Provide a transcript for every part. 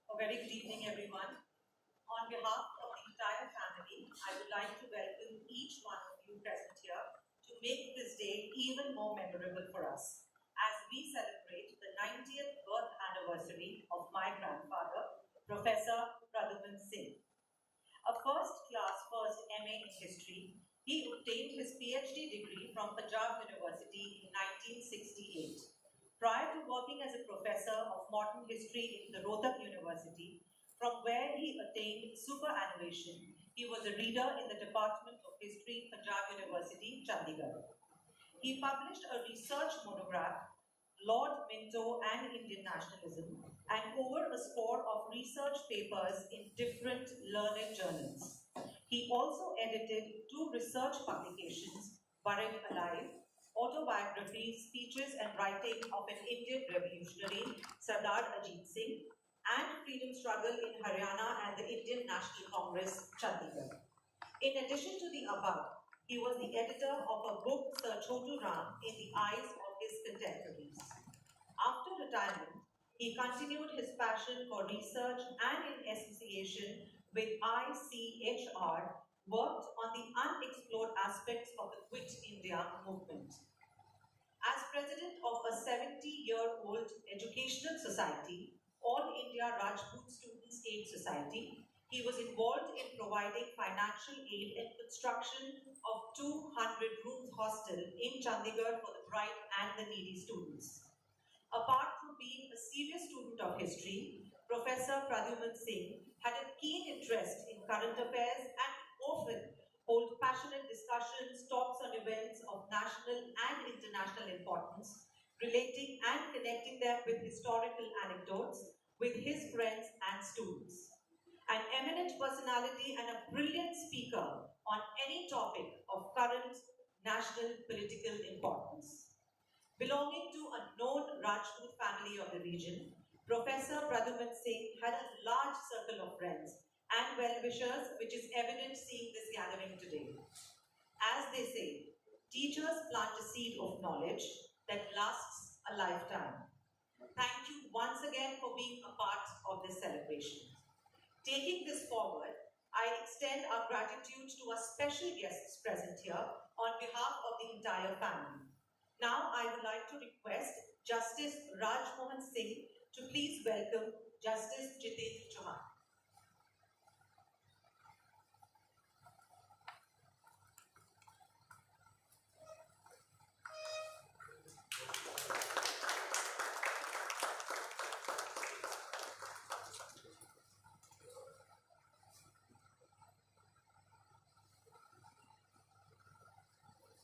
A very good evening, everyone. On behalf of the entire family, I would like to welcome each one of you present here to make this day even more memorable for us as we celebrate the 90th birth anniversary of my grandfather, Professor Pardaman Singh. A first-class first MA in history, he obtained his PhD degree from Punjab University in 1968. Prior to working as a professor of modern history in the Rohtak University, from where he attained superannuation, he was a reader in the Department of History, Punjab University, Chandigarh. He published a research monograph, Lord Minto and Indian Nationalism, and over a score of research papers in different learned journals. He also edited 2 research publications, Buried Alive, autobiography, speeches and writing of an Indian revolutionary, Sardar Ajit Singh, and freedom struggle in Haryana and the Indian National Congress, Chandigarh. In addition to the above, he was the editor of a book, Sir Chotu Ram, in the eyes of his contemporaries. After retirement, he continued his passion for research and in association with ICHR, worked on the unexplored aspects of the Quit India movement. As president of a 70-year-old educational society, All India Rajput Students' Aid Society, he was involved in providing financial aid and construction of 200-room hostel in Chandigarh for the bright and the needy students. Apart from being a serious student of history, Professor Pardaman Singh had a keen interest in current affairs and often hold passionate discussions, talks on events of national and international importance, relating and connecting them with historical anecdotes with his friends and students. An eminent personality and a brilliant speaker on any topic of current national political importance. Belonging to a known Rajput family of the region, Professor Pardaman Singh had a large circle of friends and well-wishers, which is evident seeing this gathering today. As they say, teachers plant a seed of knowledge that lasts a lifetime. Thank you once again for being a part of this celebration. Taking this forward, I extend our gratitude to our special guests present here on behalf of the entire family. Now, I would like to request Justice Raj Mohan Singh to please welcome Justice Jitendra Chauhan.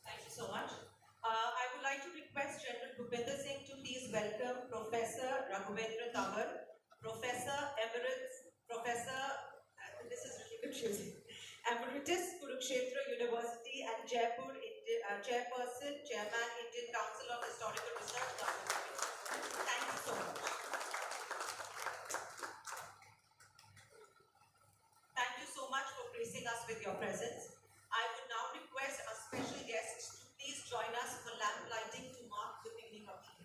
Thank you so much. I would like to request General Bhupender Singh to please welcome Professor Raghavendra Tagore, Professor Emeritus, this is really confusing, Emeritus Kurukshetra University and Jaipur Chairperson, Chairman, Indian Council of Historical Research, Government. Thank you so much. Thank you so much for gracing us with your presence. I would now request our special guests to please join us for lamp lighting to mark the beginning of the evening.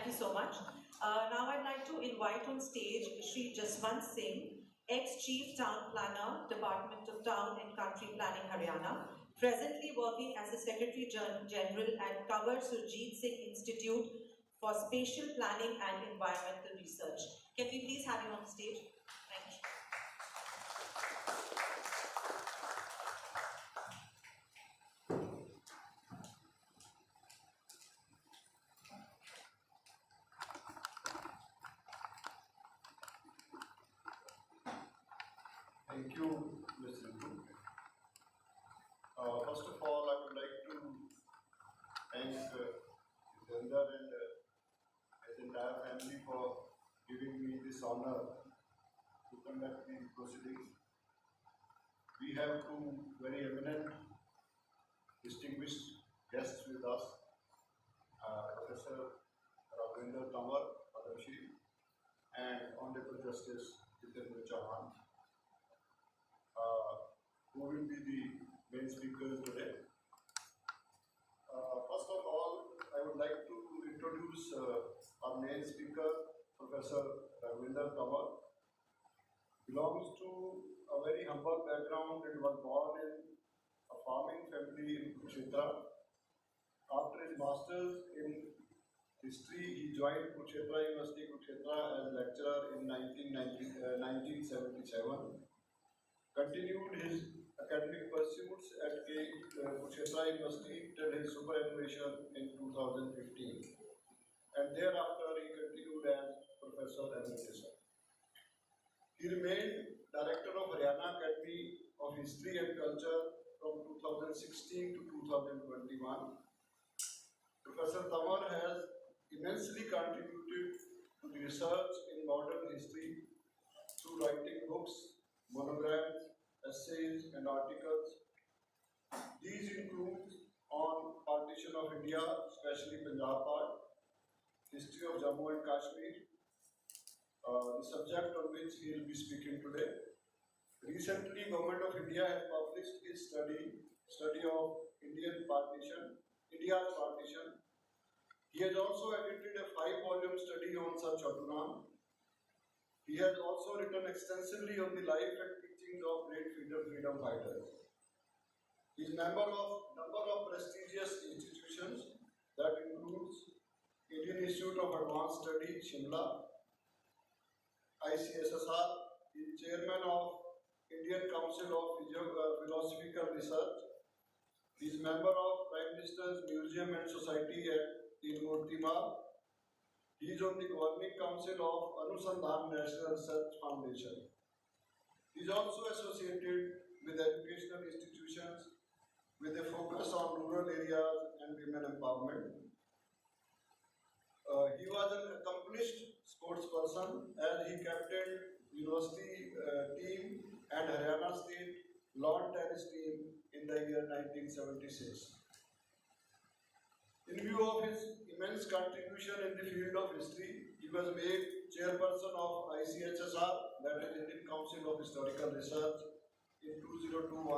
Thank you so much. Now I'd like to invite on stage Shri Jaswant Singh, ex-Chief Town Planner, Department of Town and Country Planning, Haryana, presently working as the Secretary General at Kanwar Surjit Singh Institute for Spatial Planning and Environmental Research. Can we please have you on stage? Thank you. Thank you, Ms. Sindhu. First of all, I would like to thank Gandhar and his entire family for giving me this honor to conduct these proceedings. We have two very eminent, distinguished guests with us, Professor Ravindra Tamar, Padam Shri, and Honorable Justice Jitendra Chauhan, who will be the main speakers today. First of all, I would like to introduce our main speaker, Professor Ravindra Tamar. Belongs to a very humble background and was born in a farming family in Kurukshetra. After his master's in history, he joined Kurukshetra University, Kurukshetra as lecturer in 1977. Continued his academic pursuits at Kurukshetra University till his superannuation in 2015, and thereafter he continued as Professor Emeritus. He remained Director of Haryana Academy of History and Culture from 2016 to 2021. Professor Tamar has immensely contributed to the research in modern history through writing books, monograms, essays and articles. These include on partition of India, especially Punjab-Plot, history of Jammu and Kashmir, the subject on which he will be speaking today. Recently, Government of India has published his study of India's partition. He has also edited a 5-volume study on Sach Atunam. He has also written extensively on the life and teachings of great freedom fighters. He is member of number of prestigious institutions that includes Indian Institute of Advanced Study, Shimla, ICSSR. He is chairman of Indian Council of Philosophical Research. He is member of Prime Minister's Museum and Society at Murtimar. He is on the Governing Council of Anusandhan National Research Foundation. He is also associated with educational institutions with a focus on rural areas and women empowerment. He was an accomplished sportsperson as he captained university team and Haryana State lawn tennis team in the year 1976. In view of his immense contribution in the field of history, he was made chairperson of ICHSR, that is Indian Council of Historical Research, in 2021.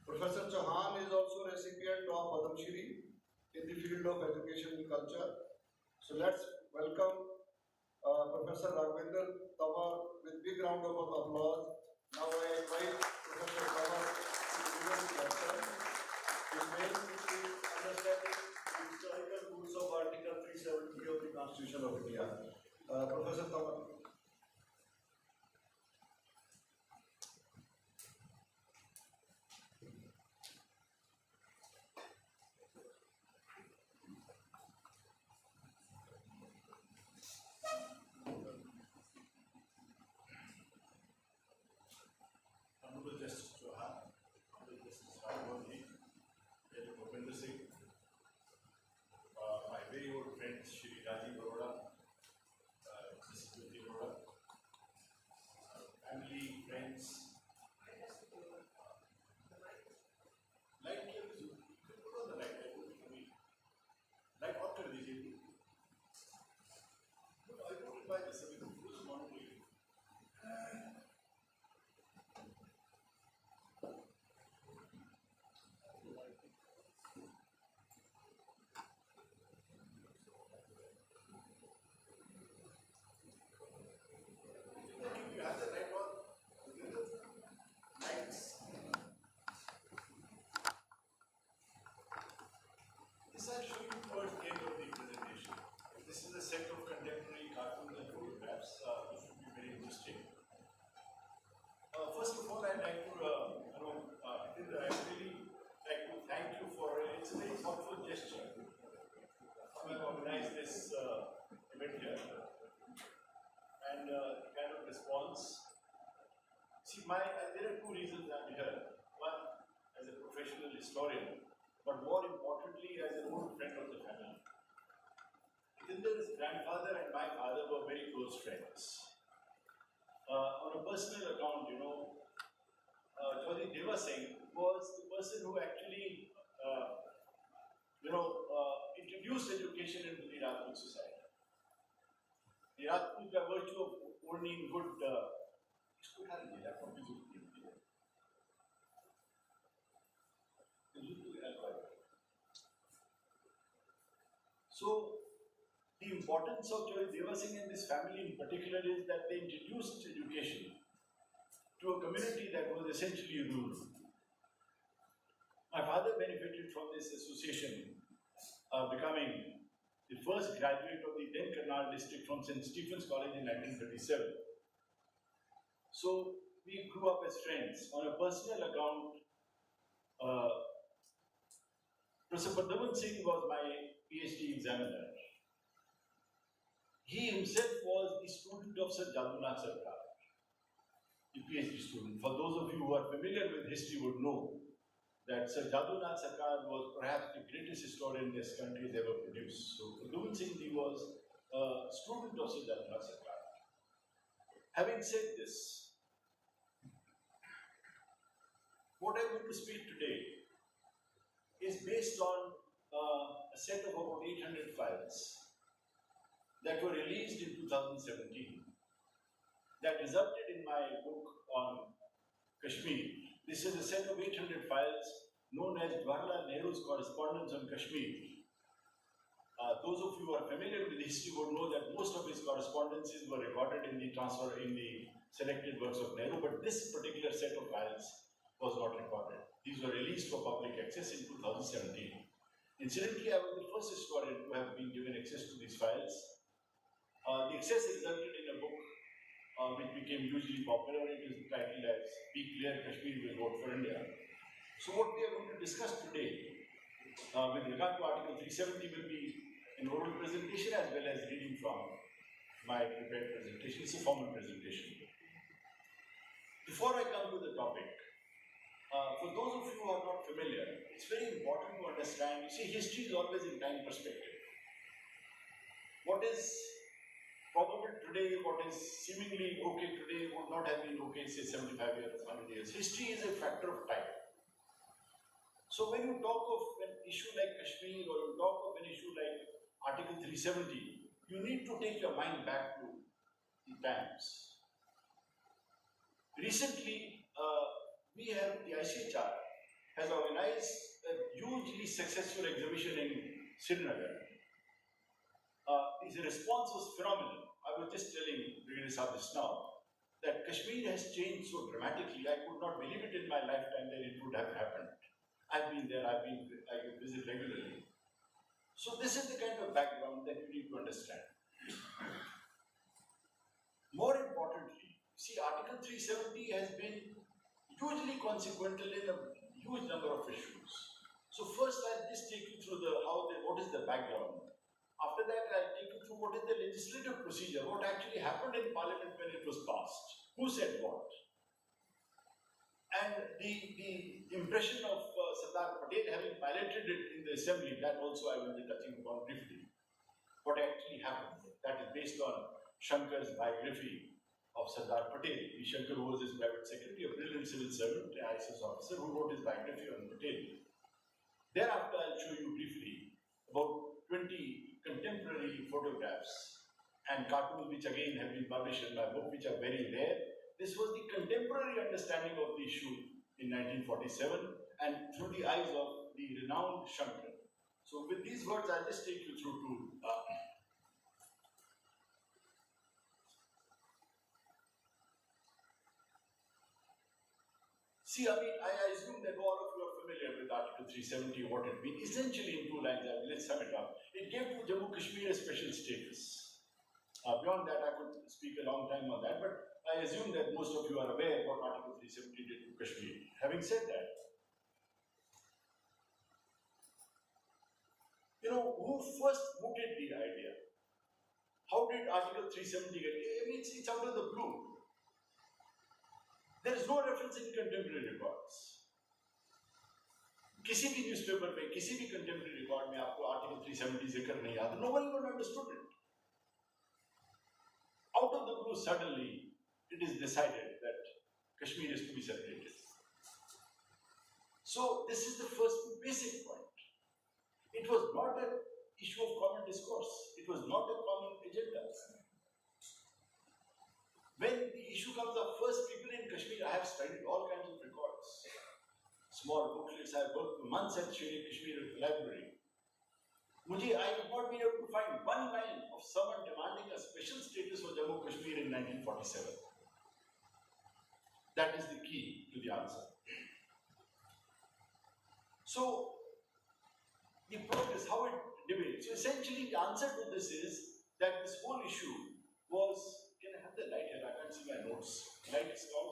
Professor Chauhan is also recipient of Padam Shri in the field of education and culture. So let's welcome Professor Ravindra Tamar with big round of applause. Now I invite Professor Tamar to give us lecture. His main is understanding the historical roots of Article 370 of the Constitution of India. Professor Tamar. Honorable Justice Chauhan, Honorable Justice Raghavan, Govind Singh, my very old friend Shri Rajiv Arora, Justice the kind of response. See, there are two reasons I'm here. One, as a professional historian, but more importantly, as an old friend of the family. Jitinder's grandfather and my father were very close friends. On a personal account, Chaudhry Deva Singh was the person who actually, introduced education into the Rajput society. The Rajput, by virtue of owning good, so the importance of Chaudhry Deva Singh and this family in particular is that they introduced education to a community that was essentially rural. My father benefited from this association, becoming the first graduate of the then Karnal district from St. Stephen's College in 1937. So we grew up as friends. On a personal account, Professor Pardaman Singh was my PhD examiner. He himself was the student of Sir Jadunath Sarkar, the PhD student. For those of you who are familiar with history would know that Sir Jadunath Sarkar was perhaps the greatest historian this country has ever produced. So Pardaman Singh was a student of Sir Jadunath Sarkar. Having said this, what I'm going to speak today is based on a set of about 800 files that were released in 2017 that resulted in my book on Kashmir. This is a set of 800 files known as Jawaharlal Nehru's Correspondence on Kashmir. Those of you who are familiar with history would know that most of his correspondences were recorded in the selected works of Nehru, but this particular set of files was not recorded. These were released for public access in 2017. Incidentally, I was the first historian to have been given access to these files. The access resulted in a book which became hugely popular. It is titled as Be Clear, Kashmir Will Vote for India. So what we are going to discuss today with regard to Article 370 will be an oral presentation as well as reading from my prepared presentation. It's a formal presentation. Before I come to the topic, for those of you who are not familiar, it's very important to understand, you see, history is always in time perspective. What is probable today, what is seemingly okay today, would not have been okay, say, 75 years, 100 years. History is a factor of time. So when you talk of an issue like Kashmir, or you talk of an issue like Article 370, you need to take your mind back to the times. Recently, the ICHR has organized a hugely successful exhibition in Srinagar. The response was phenomenal. I was just telling Brigadier this now, that Kashmir has changed so dramatically. I could not believe it in my lifetime that it would have happened. I've been there, I visit regularly. So this is the kind of background that you need to understand. More importantly, see, Article 370 has been hugely consequential in a huge number of issues. So first I'll just take you through what is the background. After that, I'll take you through what is the legislative procedure, what actually happened in Parliament when it was passed, who said what. And the impression of Sardar Patel having piloted it in the assembly, that also I will be touching upon briefly. What actually happened, that is based on Shankar's biography of Sardar Patel. Shankar was his private secretary, a brilliant civil servant, an ISS officer who wrote his biography on Patel. Thereafter, I'll show you briefly about 20 contemporary photographs and cartoons which again have been published in my book, which are very rare. This was the contemporary understanding of the issue in 1947 and through the eyes of the renowned Shankar. So with these words, I'll just take you through to see, I assume that all of you are familiar with Article 370, what it means. Essentially, in two lines, let's sum it up. It gave to Jammu Kashmir a special status. Beyond that, I could speak a long time on that, but I assume that most of you are aware what Article 370 did to Kashmir. Having said that, who first mooted the idea? How did Article 370 get? I mean, it's out of the blue. There is no reference in contemporary records. किसी भी newspaper में, किसी भी contemporary record में आपको Article 370 जिक्र नहीं आता. Nobody would have understood it. Out of the blue, suddenly, it is decided that Kashmir is to be separated. So, this is the first basic point. It was not an issue of common discourse. It was not a common agenda. When the issue comes up, first people in Kashmir, I have studied all kinds of records. Small booklets, I worked months at Shere Kashmir Library. I have not been able to find one line of someone demanding a special status for Jammu Kashmir in 1947. That is the key to the answer. So, the progress, how it debates. So, essentially, the answer to this is that this whole issue was. Can I have the light here? I can't see my notes. Light is down.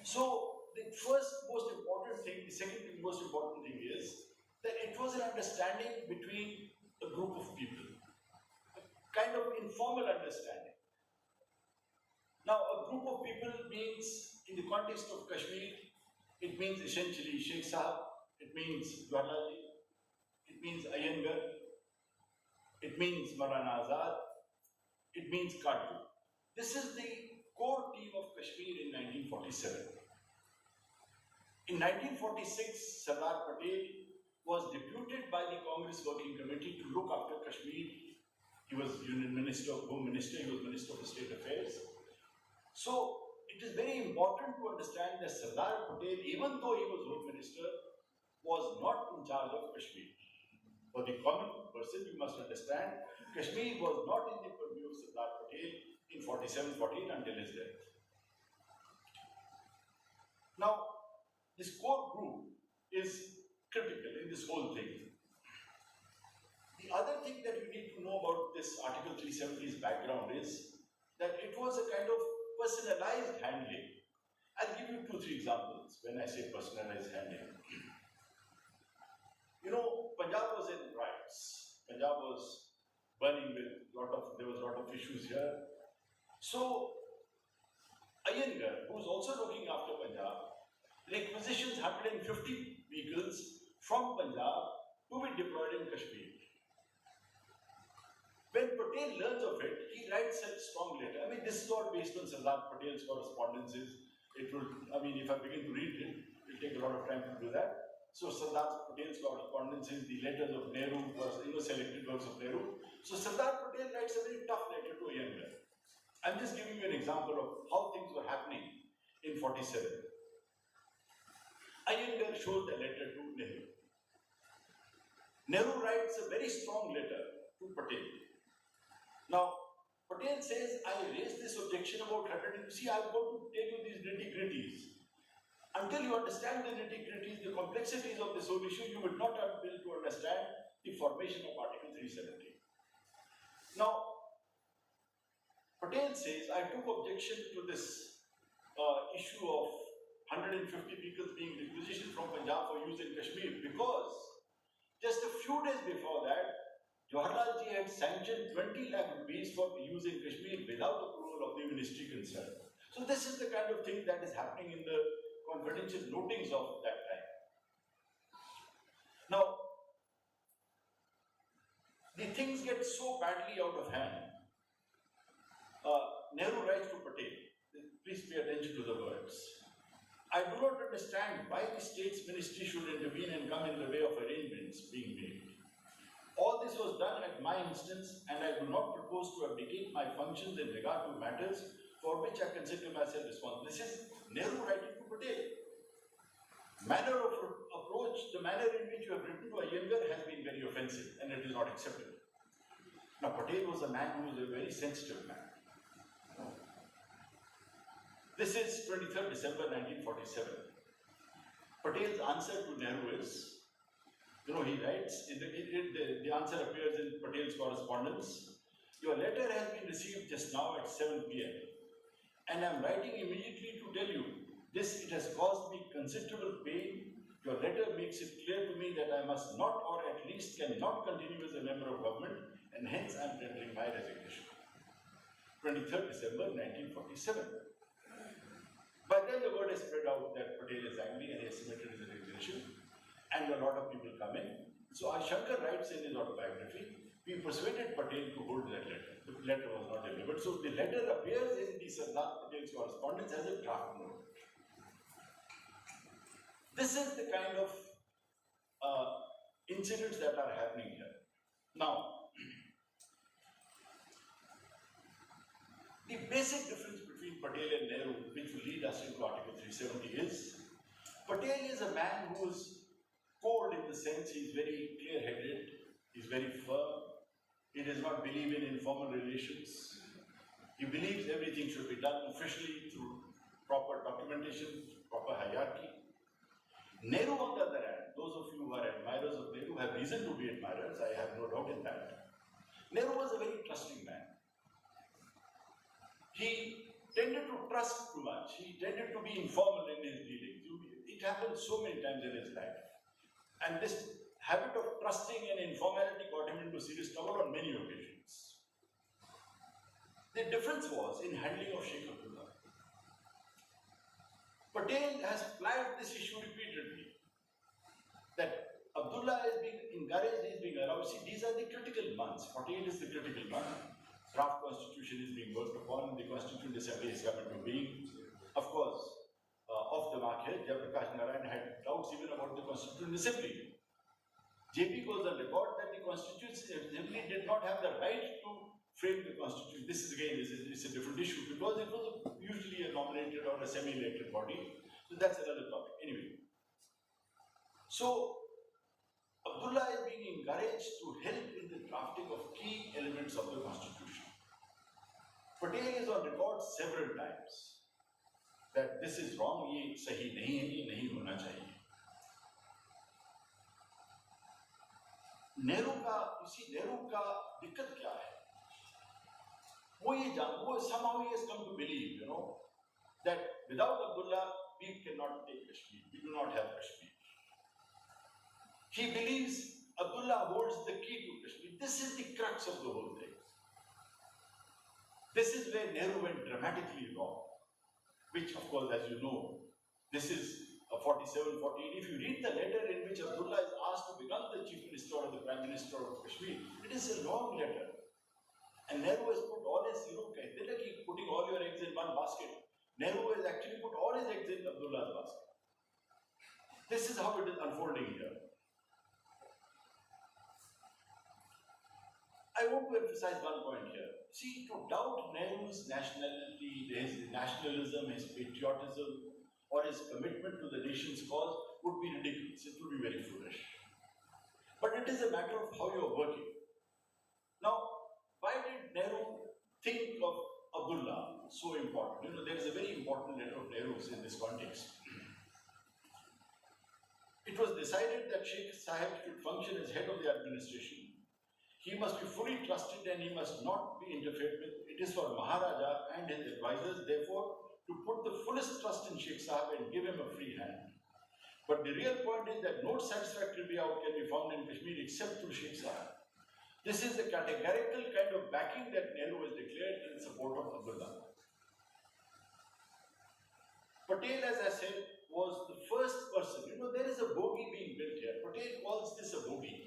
So, the first most important thing, the second most important thing is that it was an understanding between a group of people, a kind of informal understanding. Now, a group of people means, in the context of Kashmir, it means essentially Sheikh Sahab, it means Jawaharlal Ji, it means Iyengar, it means Maulana Azad, it means Kadru. This is the core team of Kashmir in 1947. In 1946, Sardar Patel was deputed by the Congress Working Committee to look after Kashmir. He was Union Minister of Home Minister, he was Minister of State Affairs. So, it is very important to understand that Sardar Patel, even though he was Home Minister, was not in charge of Kashmir. For the common person, you must understand, Kashmir was not in the purview of Sardar Patel in 47-48 until his death. Now, this core group is critical in this whole thing. The other thing that you need to know about this Article 370's background is that it was a kind of personalized handling. I'll give you 2-3 examples when I say personalized handling. You know, Punjab was in riots. Punjab was burning with there was a lot of issues here. So, Iyengar, who was also looking after Punjab, requisitions 150 vehicles from Punjab to be deployed in Kashmir. When Patel learns of it, he writes a strong letter. I mean, this is all based on Sardar Patel's correspondences. It will, I mean, if I begin to read it, it will take a lot of time to do that. So Sardar Patel's correspondences, the letters of Nehru, selected works of Nehru. So Sardar Patel writes a very tough letter to Iyengar. I'm just giving you an example of how things were happening in 47. Iyengar showed the letter to Nehru. Nehru writes a very strong letter to Patel. Now, Patel says, I raised this objection about 100. See, I'm going to tell you these nitty-gritties. Until you understand the nitty-gritties, the complexities of this whole issue, you would not be able to understand the formation of Article 370. Now, Patel says, I took objection to this issue of 150 vehicles being requisitioned from Punjab for use in Kashmir because just a few days before that, Jawaharlal Ji had sanctioned 20 lakh rupees for use in Kashmir without approval of the ministry concerned. So this is the kind of thing that is happening in the confidential notings of that time. Now, the things get so badly out of hand. Nehru writes to Patel, please pay attention to the words. I do not understand why the state's ministry should intervene and come in the way of arrangements being made. All this was done at my instance, and I do not propose to abdicate my functions in regard to matters for which I consider myself responsible. This is Nehru writing to Patel. Manner of approach, the manner in which you have written to Iyengar has been very offensive, and it is not acceptable. Now, Patel was a man who was a very sensitive man. This is 23rd December 1947. Patel's answer to Nehru is, he writes, the answer appears in Patel's correspondence. Your letter has been received just now at 7 p.m. and I am writing immediately to tell you this. It has caused me considerable pain Your letter makes it clear to me that I must not, or at least cannot, continue as a member of government, and hence I am tendering my resignation. 23rd December 1947. By then the word has spread out that Patel is angry and he has submitted his resignation, and a lot of people come in. So Shankar writes in his autobiography, we persuaded Patel to hold that letter. The letter was not delivered. So the letter appears in the Sardar Patel's correspondence as a draft note. This is the kind of incidents that are happening here. Now, the basic difference between Patel and Nehru, which will lead us into Article 370, is Patel is a man who is cold in the sense he is very clear-headed, he is very firm, he does not believe in informal relations, he believes everything should be done officially through proper documentation, proper hierarchy. Nehru, on the other hand, those of you who are admirers of Nehru have reason to be admirers, I have no doubt in that. Nehru was a very trusting man. He tended to trust too much. He tended to be informal in his dealings. It happened so many times in his life. And this habit of trusting and informality got him into serious trouble on many occasions. The difference was in handling of Sheikh Abdullah. Patel has flagged this issue repeatedly, that Abdullah is being encouraged, is being allowed. See, these are the critical months. 48 is the critical month. Draft constitution is being worked upon, the Constituent Assembly is coming to being. Of course, off the mark here, Jayaprakash Narayan had doubts even about the Constituent Assembly. JP goes on record that the Constituent Assembly did not have the right to frame the Constitution. This is again is a different issue because it was usually a nominated or a semi-elected body. So that's another topic. Anyway. So Abdullah is being encouraged to help in the drafting of key elements of the Constitution. Patel is on record several times that this is wrong, ye sahi nahi hai, ye nahi hona chahiye. Nehru ka dikkat kya hai? Somehow he has come to believe, that without Abdullah, we cannot take Kashmir. We do not have Kashmir. He believes Abdullah holds the key to Kashmir. This is the crux of the whole thing. This is where Nehru went dramatically wrong, which, of course, as you know, this is a 47, 48. If you read the letter in which Abdullah is asked to become the Chief Minister or the Prime Minister of Kashmir, it is a long letter. And Nehru has put all his, putting all your eggs in one basket. Nehru has actually put all his eggs in Abdullah's basket. This is how it is unfolding here. I want to emphasize one point here. See, to doubt Nehru's nationality, his nationalism, his patriotism, or his commitment to the nation's cause would be ridiculous. It would be very foolish. But it is a matter of how you are working. Now, why did Nehru think of Abdullah so important? There is a very important letter of Nehru's in this context. It was decided that Sheikh Sahib should function as head of the administration. He must be fully trusted and he must not be interfered with. It is for Maharaja and his advisors, therefore, to put the fullest trust in Sheikh Sahib and give him a free hand. But the real point is that no satisfactory way out can be found in Kashmir except through Sheikh Sahib. This is the categorical kind of backing that Nehru has declared in support of Abdullah. Patel, as I said, was the first person. There is a bogey being built here. Patel calls this a bogey.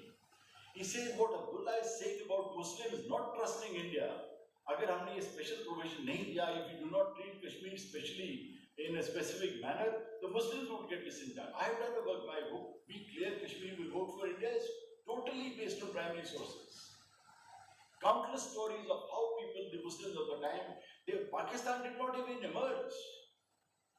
He says what Abdullah is saying about Muslims not trusting India. Agar humne a special provision nahi diya, if we do not treat Kashmir specially in a specific manner, the Muslims would get disenchantment. I have done a work, my book, Be Clear, Kashmir Will Vote for India, is totally based on primary sources. Countless stories of how people, the Muslims of the time, Pakistan did not even emerge.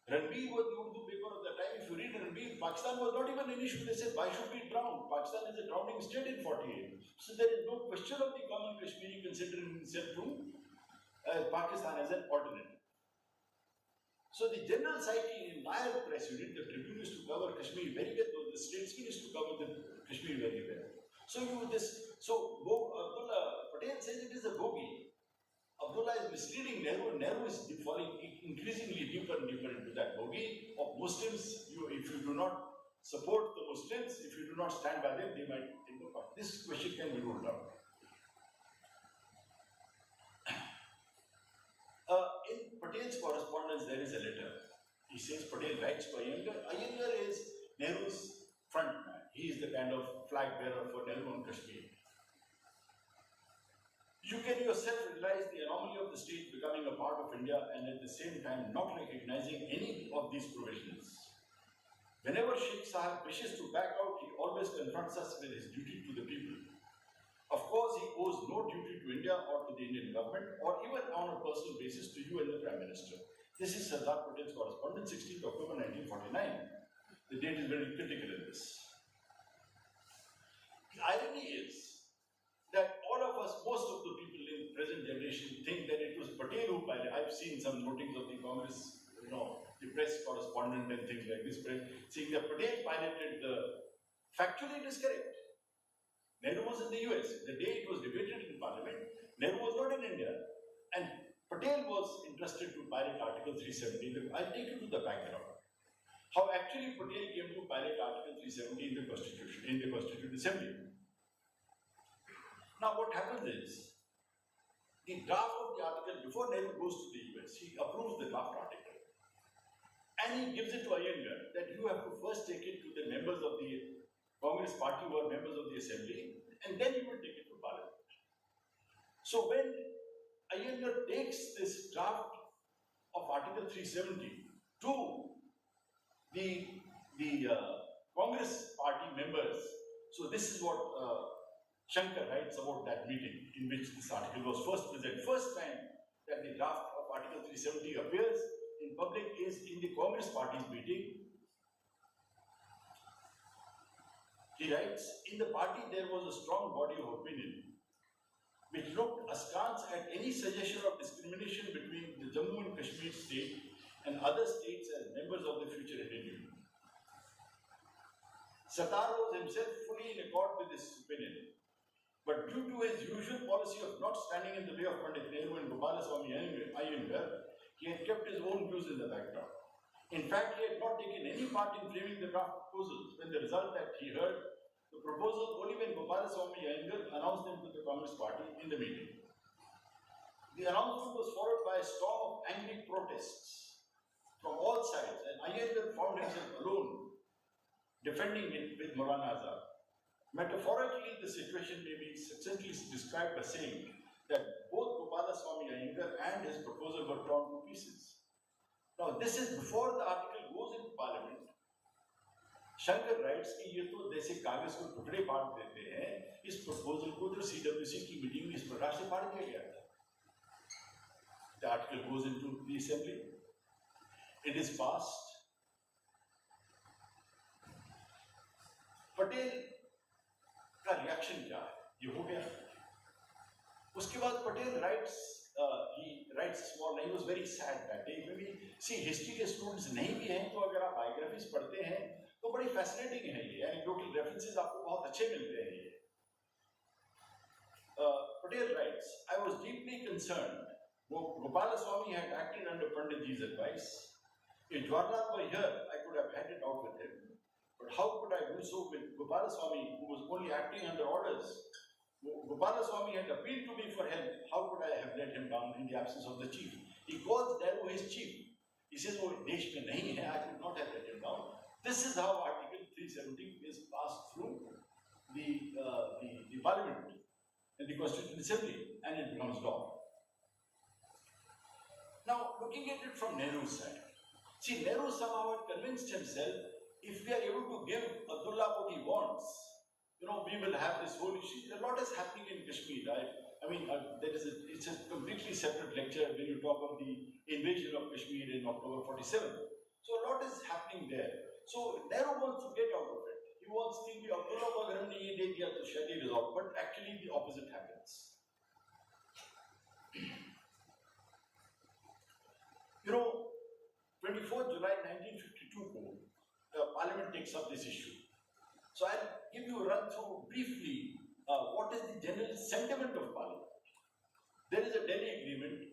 Ranbir was the Urdu paper of the time. If you read Ranbir, Pakistan was not even an issue. They said, why should we drown? Pakistan is a drowning state in 48. So there is no question of the common Kashmiri considering himself to Pakistan as an alternative. So the general psyche in entire press unit, the Tribune used to cover Kashmir very well, the Statesman used to cover the Kashmir very well. So Abdullah Patel says it is a bogey. Abdullah is misleading Nehru, and Nehru is falling increasingly deeper and deeper into that bogey of Muslims. If you do not support the Muslims. If you do not stand by them, they might take the part. This question can be ruled out. In Patel's correspondence, there is a letter. He says, Patel writes to Iyengar. Iyengar is Nehru's front man. He is the kind of flag bearer for Nehru and Kashmir. You can yourself realize the anomaly of the state becoming a part of India and at the same time not recognizing any of these provisions. Whenever Sheikh Sahib wishes to back out, he always confronts us with his duty to the people. Of course, he owes no duty to India or to the Indian government or even on a personal basis to you and the Prime Minister. This is Sardar Patel's correspondence, 16th October 1949. The date is very critical in this. The irony is that all of us, most of the people in present generation think that it was Patel who piloted. I've seen some notings of the Congress, the press correspondent and things like this, saying that Patel piloted the. Factually, it is correct. Nehru was in the US. The day it was debated in Parliament, Nehru was not in India. And Patel was interested to pilot Article 370. I'll take you to the background. How actually Patel came to pilot Article 370 in the Constitution, in the Constituent Assembly. Now what happens is, the draft of the article, before Nehru goes to the US, he approves the draft article. And he gives it to Iyengar that you have to first take it to the members of the Congress party who are members of the Assembly, and then you will take it to Parliament. So when Iyengar takes this draft of Article 370 to the Congress party members, so this is what Shankar writes about that meeting in which this article was first presented. First time that the draft of Article 370 appears in public is in the Congress party's meeting. He writes, in the party there was a strong body of opinion which looked askance at any suggestion of discrimination between the Jammu and Kashmir state and other states as members of the future Indian Union. Sardar was himself fully in accord with this opinion, but due to his usual policy of not standing in the way of Pandit Nehru and Gopalaswamy Iyengar, he had kept his own views in the background. In fact, he had not taken any part in framing the draft proposals, when the result that he heard the proposal only when Gopalaswamy Iyengar announced them to the Congress party in the meeting. The announcement was followed by a storm of angry protests from all sides, and Iyengar found himself alone, defending it with Maulana Azad. Metaphorically, the situation may be succinctly described by saying that both Gopalaswamy Iyengar and his proposal were torn to pieces. Now, this is before the article goes into Parliament. Shankar writes कि ये तो जैसे कागज को टुकड़े बांट देते हैं, इस proposal को तो CWC की मीटिंग में इस प्रकार से बांट दिया गया था. The article goes into the assembly. It is passed. Patel का रिएक्शन क्या है? ये हो गया. उसके बाद Patel writes a small line. He was very sad that day. Maybe see history के students नहीं भी हैं तो अगर आप biographies पढ़ते हैं तो बड़ी fascinating है ये. Anecdotal references आपको बहुत अच्छे मिलते हैं ये. Patel writes, I was deeply concerned. Gopalaswamy had acted under Panditji's advice. If Jawaharlal were here, I could have had it out with him. But how could I do so with Gopalaswamy, who was only acting under orders? Gopalaswamy had appealed to me for help. How could I have let him down in the absence of the chief? He calls Nehru his chief. He says, oh, Desh mein nahi hai, I could not have let him down. This is how Article 370 is passed through the Parliament and the Constituent Assembly, and it becomes law. Now, looking at it from Nehru's side, see, Nehru somehow had convinced himself, if we are able to give Abdullah what he wants, we will have this whole issue. A lot is happening in Kashmir. It's a completely separate lecture when you talk of the invasion of Kashmir in October 47. So a lot is happening there. So Nehru wants to get out of it. He wants to think Abdullah ko agar humne ye de diya to shayad ye resolve, but actually the opposite happens. 24th July 1952 ko, Parliament takes up this issue. So I'll give you a run through briefly what is the general sentiment of Parliament. There is a Delhi Agreement,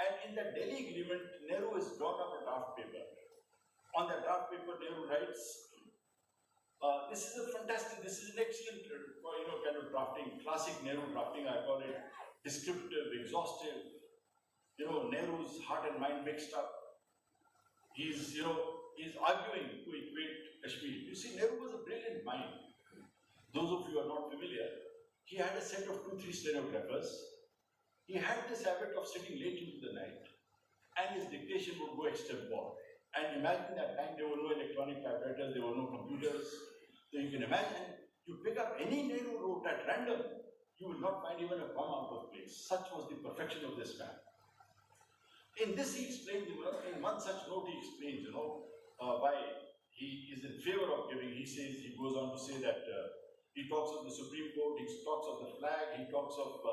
and in that Delhi Agreement, Nehru has drawn up a draft paper. On that draft paper, Nehru writes, This is a fantastic, this is an excellent, kind of drafting, classic Nehru drafting, I call it, descriptive, exhaustive. Nehru's heart and mind mixed up. He's arguing to equate Kashmir. You see, Nehru was a brilliant mind. Those of you who are not familiar, he had a set of 2-3 stenographers. He had this habit of sitting late into the night, and his dictation would go extempore. And imagine that time there were no electronic typewriters, there were no computers. So you can imagine, you pick up any Nehru wrote at random, you will not find even a comma out of place. Such was the perfection of this man. In this he explains, in one such note he explains, why he is in favor of giving. He says, he goes on to say that he talks of the Supreme Court, he talks of the flag, he talks of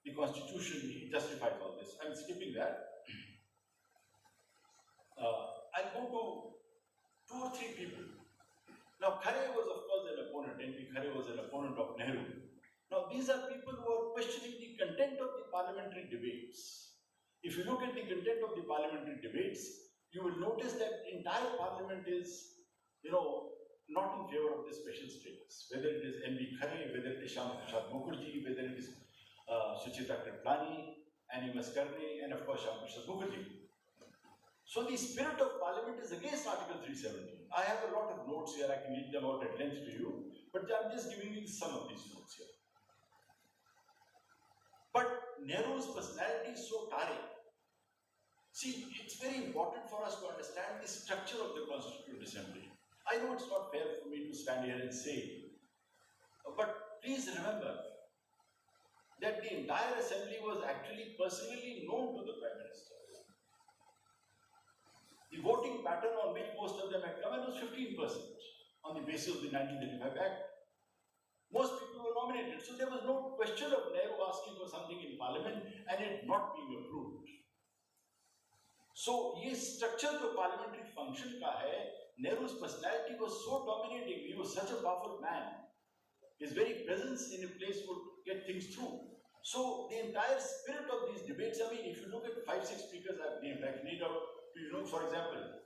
the Constitution, he justifies all this. I'm skipping that. I'll go to 2 or 3 people. Now, Khare was, of course, an opponent. N.P. Khare was an opponent of Nehru. Now, these are people who are questioning the content of the parliamentary debates. If you look at the content of the parliamentary debates, you will notice that the entire parliament is, not in favor of this special status. Whether it is N.P. Khare, whether it is Shyam Prasad Mukherjee, whether it is Suchita Kriplani, Annie Maskarni, and of course Shyam Prasad Mukherjee. So the spirit of parliament is against Article 317. I have a lot of notes here, I can read them out at length to you, but I'm just giving you some of these notes here. But Nehru's personality is so tiring. See, it's very important for us to understand the structure of the Constituent Assembly. I know it's not fair for me to stand here and say, but please remember that the entire assembly was actually personally known to the Prime Minister. The voting pattern on which most of them had come in was 15% on the basis of the 1935 Act. Most people were nominated, so there was no question of Nehru asking for something in Parliament and it not being approved. So, this structure of parliamentary function ka hai, Nehru's personality was so dominating, he was such a powerful man. His very presence in a place would get things through. So, the entire spirit of these debates, I mean, if you look at 5-6 speakers I've named, I can read out. For example,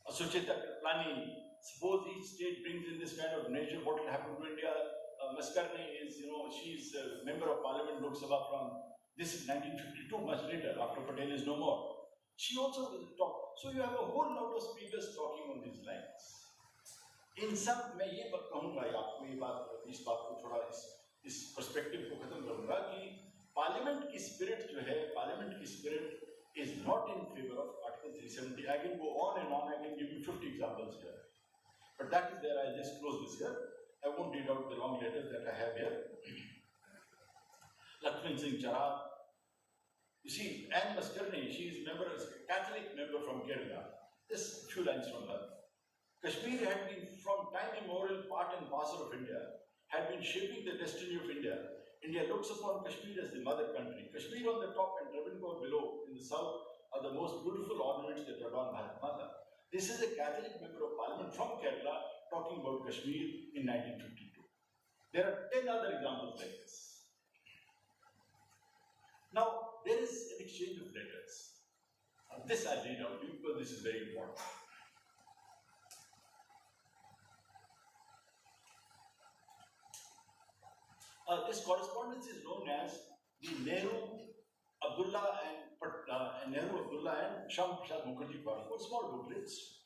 Sucheta Kriplani, suppose each state brings in this kind of measure, what will happen to India? Maskarni is, she's a member of Parliament, Lok Sabha from, this is 1952, much later, after Patel is no more. She also will talk. So you have a whole lot of speakers talking on these lines. In some, मैं ये बात कहूँगा आपको ये बात इस बात को थोड़ा इस perspective को खत्म करूँगा कि Parliament की spirit जो है, Parliament की spirit is not in favor of Article 370. I can go on and on, I can give you 50 examples here. But that is there, I'll just close this here. I won't read out the long letters that I have here. Lakshman Singh Charad. You see, Anne Maskarni, she is a Catholic member from Kerala. Just a few lines from her. Kashmir had been from time immemorial part and parcel of India, had been shaping the destiny of India. India looks upon Kashmir as the mother country. Kashmir on the top and Travancore below in the south are the most beautiful ornaments that adorn Bharat Mata. This is a Catholic member of Parliament from Kerala talking about Kashmir in 1952. There are 10 other examples like this. Now, there is an exchange of letters. This I'll read out to you because this is very important. This correspondence is known as the Nehru, Abdullah and Shyam Prasad Mukherjee correspondence, small booklets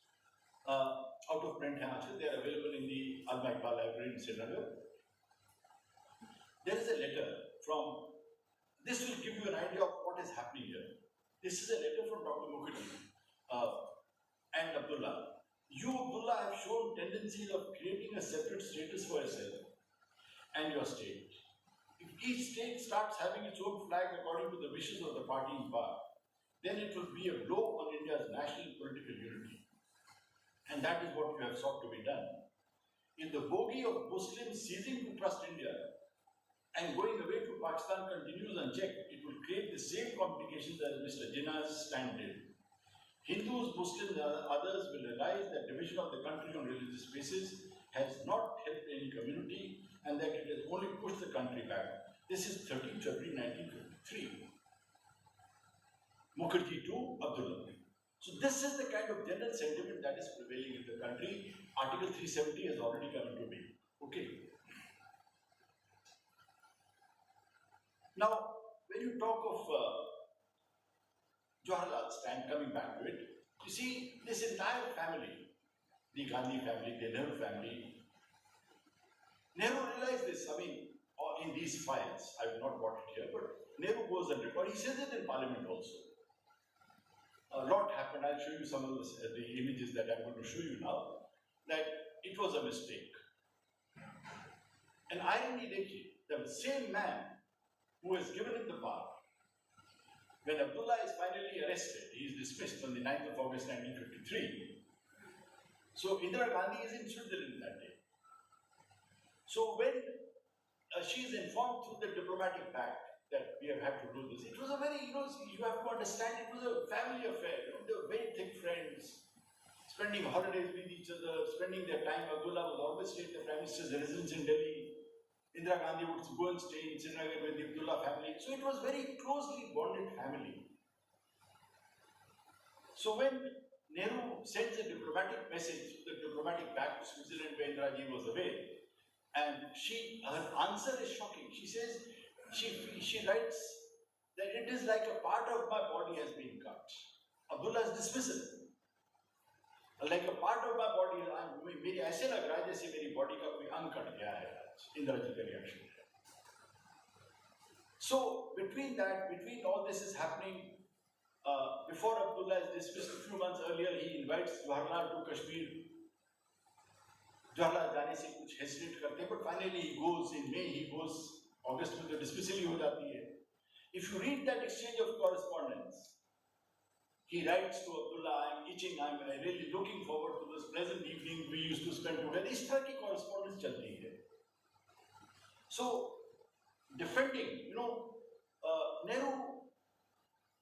out of print. They are available in the Al-Maikba Library in Srinagar. There is a letter from, this will give you an idea of what is happening here. This is a letter from Dr. Mukherjee and Abdullah. You, Abdullah, have shown tendencies of creating a separate status for yourself and your state. If each state starts having its own flag according to the wishes of the party in power, then it will be a blow on India's national political unity. And that is what you have sought to be done. If the bogey of Muslims ceasing to trust India and going away to Pakistan continues unchecked, it will create the same complications as Mr. Jinnah's stand did. Hindus, Muslims, and others will realize that division of the country on religious basis has not helped any community and that it has only pushed the country back. This is 13 February 1953. Mukherjee to Abdullah. So this is the kind of general sentiment that is prevailing in the country. Article 370 has already come into being. Okay. Now, when you talk of Jawaharlal stand, coming back to it, you see this entire family, the Gandhi family, the Nehru family, Nehru realized this, I mean, in these files, I have not got it here, but Nehru goes and records, he says it in Parliament also. A lot happened, I'll show you some of the images that I'm going to show you now, that it was a mistake. And irony, the same man who has given him the power, when Abdullah is finally arrested, he is dismissed on the 9th of August 1953. So Indira Gandhi is in Switzerland that day. So when she is informed through the diplomatic pact that we have had to do this, it was a very, you have to understand, it was a family affair. They were very thick friends, spending holidays with each other, spending their time. Abdullah would always stay at the Prime Minister's residence in Delhi. Indira Gandhi would go and stay in Chandigarh with the Abdullah family. So it was very closely bonded family. So when Nehru sends a diplomatic message, the diplomatic pact to Switzerland where Indira Ji was away, and her answer is shocking. She says, she writes that it is like a part of my body has been cut. Abdullah's dismissal. Like a part of my body, मेरी ऐसे लग रहा है जैसे मेरी body का कोई अंग कट गया है. Indira Ji ka reaction. So between all this is happening, before Abdullah is dismissed a few months earlier, he invites Jawaharlal to Kashmir. Jawaharlal जाने से कुछ hesitate करते हैं, but finally he goes in May. He goes. August में तो dismissal ही हो जाती है. If you read that exchange of correspondence, he writes to Abdullah, I'm itching, I'm really looking forward to this pleasant evening we used to spend together. इस तरह की correspondence चलती है. So, defending, Nehru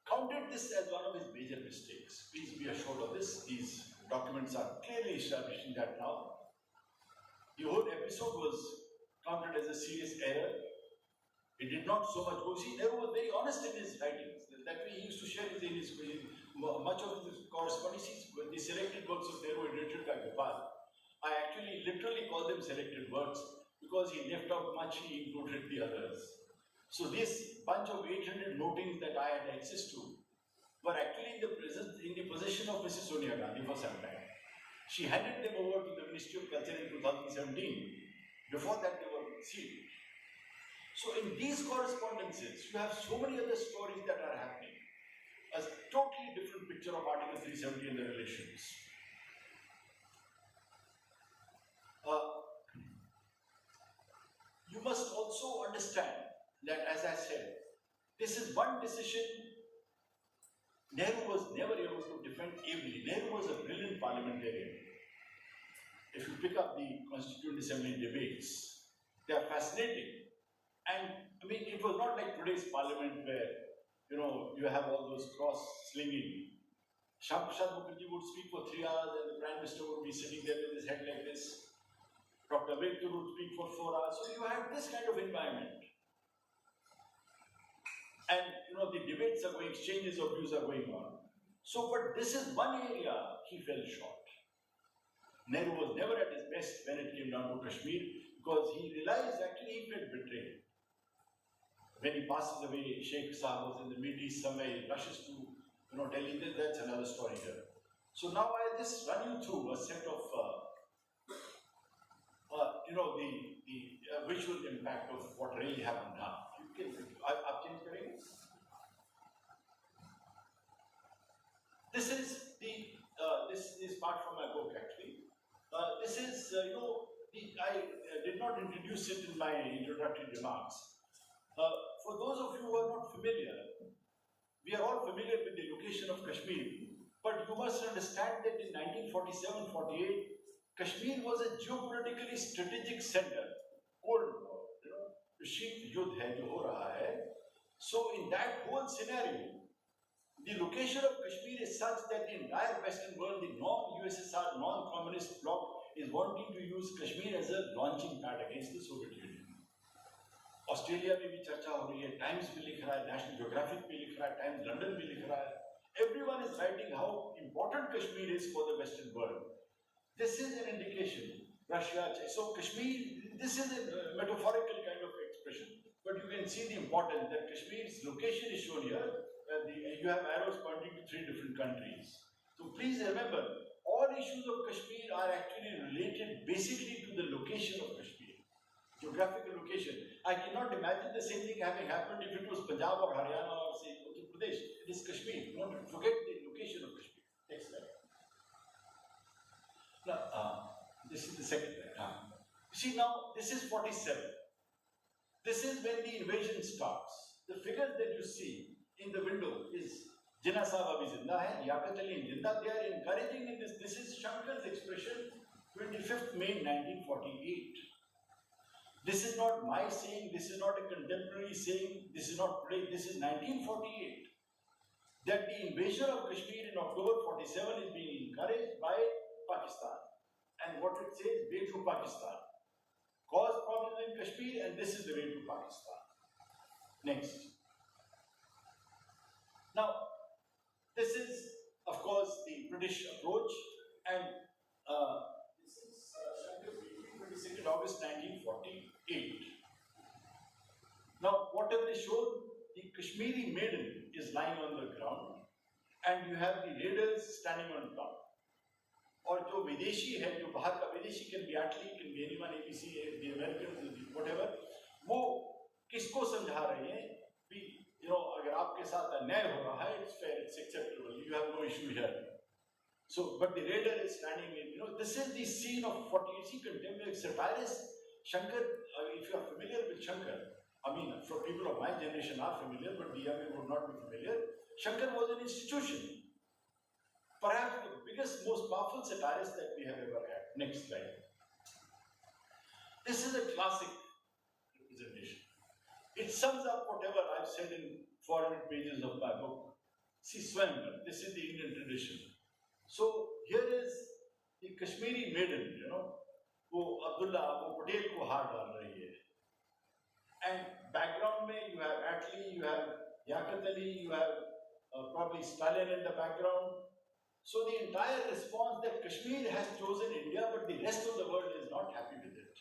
counted this as one of his major mistakes. Please be assured of this. These documents are clearly establishing that now. The whole episode was counted as a serious error. It did not so much go. See, Nehru was very honest in his writings. That way he used to share much of his correspondence. The selected works of Nehru edited by Gopal. I actually literally call them selected works because he left out much, he included the others. So this bunch of 800 notings that I had access to were actually in the possession of Mrs. Sonia Gandhi for some time. She handed them over to the Ministry of Culture in 2017. Before that they were sealed. So in these correspondences, you have so many other stories that are happening. A totally different picture of Article 370 and the relations. You must also understand that, as I said, this is one decision Nehru was never able to defend ably. Nehru was a brilliant parliamentarian. If you pick up the Constituent Assembly debates, they are fascinating. And I mean, it was not like today's parliament where, you have all those cross-slinging. Shah Mukherjee would speak for 3 hours and the Prime Minister would be sitting there with his head like this. Dr. Ambedkar would speak for 4 hours. So you had this kind of environment. And, the debates are going, exchanges of views are going on. So, but this is one area he fell short. Nehru was never at his best when it came down to Kashmir because he realized actually he felt betrayed. When he passes away, Sheikh Sahab was in the Middle East somewhere, he rushes to, Delhi, that's another story here. So now I'll just run you through a set of, the visual impact of what really happened now. You can, I've changed the ring. This is this is part from my book actually. This is, I did not introduce it in my introductory remarks. For those of you who are not familiar, we are all familiar with the location of Kashmir, but you must understand that in 1947-48, Kashmir was a geopolitically strategic center. Cold War, Shik Yudh hai, jo ho raha hai. So in that whole scenario, the location of Kashmir is such that the entire Western world, the non-USSR, non-communist bloc, is wanting to use Kashmir as a launching pad against the Soviet Union. Australia में भी चर्चा हो रही है, times भी लिख रहा है, नेशनल ज्योग्राफिक भी लिख रहा है, टाइम्स लंदन भी लिख रहा है, Everyone is writing how important Kashmir is for the Western world. This is an indication. Russia, so Kashmir, this is a metaphorical kind of expression, but you can see the importance that Kashmir's location is shown here. You have arrows pointing to 3 different countries. So please remember, all issues of Kashmir are actually related basically to the location of Kashmir, geographical location. I cannot imagine the same thing having happened if it was Punjab or Haryana or say Uttar Pradesh. It is Kashmir. Don't forget the location of Kashmir. Next slide. Now, this is the second slide. See now, this is 47. This is when the invasion starts. The figures that you see in the window is Jinnah Sahab abhi zinda hai, Liaquat Ali zinda. They are encouraging in this. This is Shankar's expression, 25th May 1948. This is not my saying, this is not a contemporary saying, this is not today, this is 1948. That the invasion of Kashmir in October 47 is being encouraged by Pakistan. And what it says, way to Pakistan. Cause problems in Kashmir, and this is the way to Pakistan. Next. Now, this is, of course, the British approach, and this is 22nd August 1948. Now, what have they shown? The Kashmiri maiden is lying on the ground, and you have the raiders standing on top. और जो विदेशी है, जो बाहर का विदेशी can be Attlee, can be anyone, ABC, the Americans, whatever, वो किसको समझा रहे हैं? अगर आपके साथ अन्याय हो रहा है, it's fair, it's acceptable, you have no issue here. So, but the raider is standing in, this is the scene of 40, you see, contemporary satirists. Shankar, if you are familiar with Shankar, I mean, for people of my generation are familiar, but the younger would not be familiar. Shankar was an institution. Perhaps the biggest, most powerful satirist that we have ever had. Next slide. This is a classic representation. It sums up whatever I've said in 400 pages of my book. See, Swayamvar, this is the Indian tradition. So here is the Kashmiri maiden, wo Abdullah, wo Patel ko haar dal rahi hai. And background mein you have Attlee, you have Liaquat Ali, you have probably Stalin in the background. So the entire response that Kashmir has chosen India, but the rest of the world is not happy with it.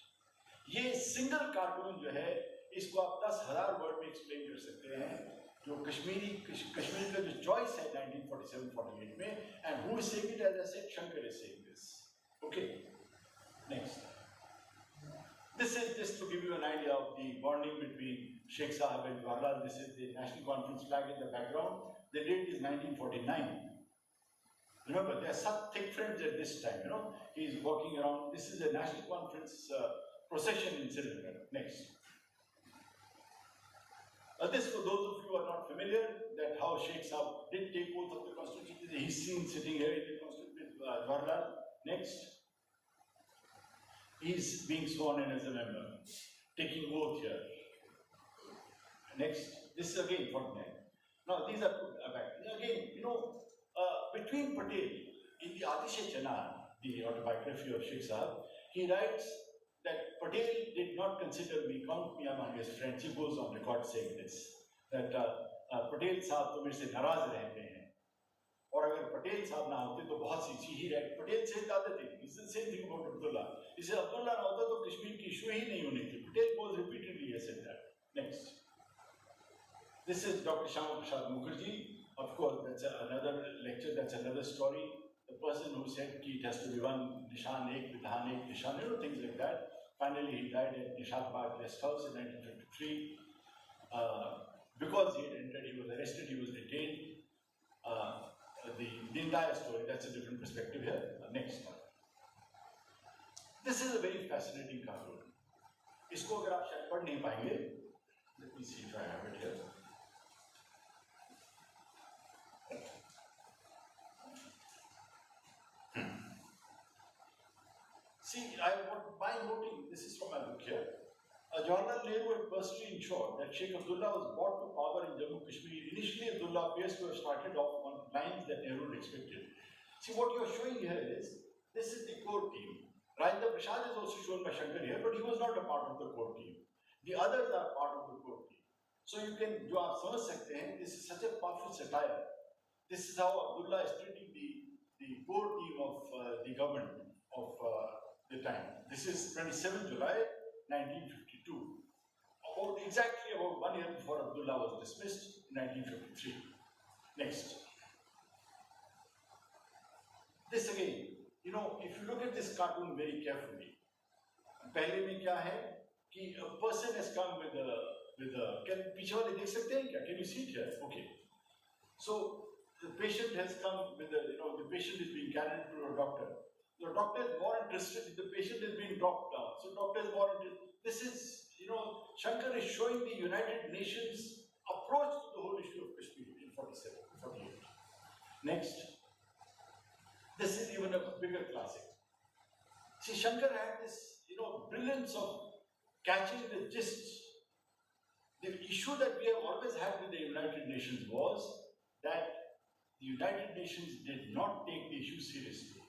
ये single cartoon जो है, इसको आप 10,000 word में explain कर सकते हैं. जो कश्मीर का जो choice है 1947-48 में, and who is saying it? As I said, Shankar is saying this. Okay, next. This is just to give you an idea of the bonding between Sheikh Sahab and Jawaharlal. This is the National Conference flag in the background. The date is 1949. Remember, they are such thick friends at this time, He is walking around. This is a National Conference procession in Singapore. Next. This, for those of you who are not familiar, that how Sheikh Sahab did take oath of the Constitution. He's seen sitting here in the Constitution with Jawaharlal. Next. He's being sworn in as a member, taking oath here. Next. This is again 49. Now, these are back. Again, between Patel, in the Adishe-Chanar, the autobiography of Sheikh Sahab, he writes that Patel did not consider me, count me among his friends. He goes on record saying this, that Patel Sahab to mere se naraz rehte hain. और अगर पटेल साहब ना होते तो बहुत सी चीज ही रहे. पटेल से ज्यादा थी. This is the same thing about Abdullah. इसे अब्दुल्ला ना होता तो कश्मीर की इशू ही नहीं होनी थी. Patel was repeatedly has said that. Next. This is Dr. Shyama Prasad Mukherjee. Of course, that's another lecture, that's another story. The person who said it has to be one Nishan Ek, Vidhan Ek, Nishan, things like that. Finally, he died at Nishad Bagh Guest House in 1953. Because he had entered, he was arrested, he was detained. The entire story, that's a different perspective here. Next. This is a very fascinating cartoon. इसको अगर आप शायद पढ़ नहीं पाएंगे, let me see if I have it here. See, by noting, this is from my book here, Jawaharlal Nehru had personally ensured that Sheikh Abdullah was brought to power in Jammu Kashmir. Initially, Abdullah appears to have started off on lines that Nehru had expected. See, what you are showing here is, this is the core team. Rajendra Prasad is also shown by Shankar here, but he was not a part of the core team. The others are part of the core team. So you can, जो आप समझ सकते हैं, this is such a powerful satire this is how Abdullah is treating the core team of the government of the time. This is 27 July 1952. Exactly about 1 year before Abdullah was dismissed in 1953. Next. This again, you know, if you look at this cartoon very carefully, पहले में क्या है कि a person has come with a can पीछे वाले देख सकते हैं क्या? Can you see it here? Okay. So the patient has come with the patient is being carried to a doctor. The doctor is more interested. The patient is being dropped down. So doctor is more interested. This is, Shankar is showing the United Nations approach to the whole issue of Kashmir in 47, 48. Next. This is even a bigger classic. See, Shankar had this, brilliance of catching the gist. The issue that we have always had with the United Nations was that the United Nations did not take the issue seriously.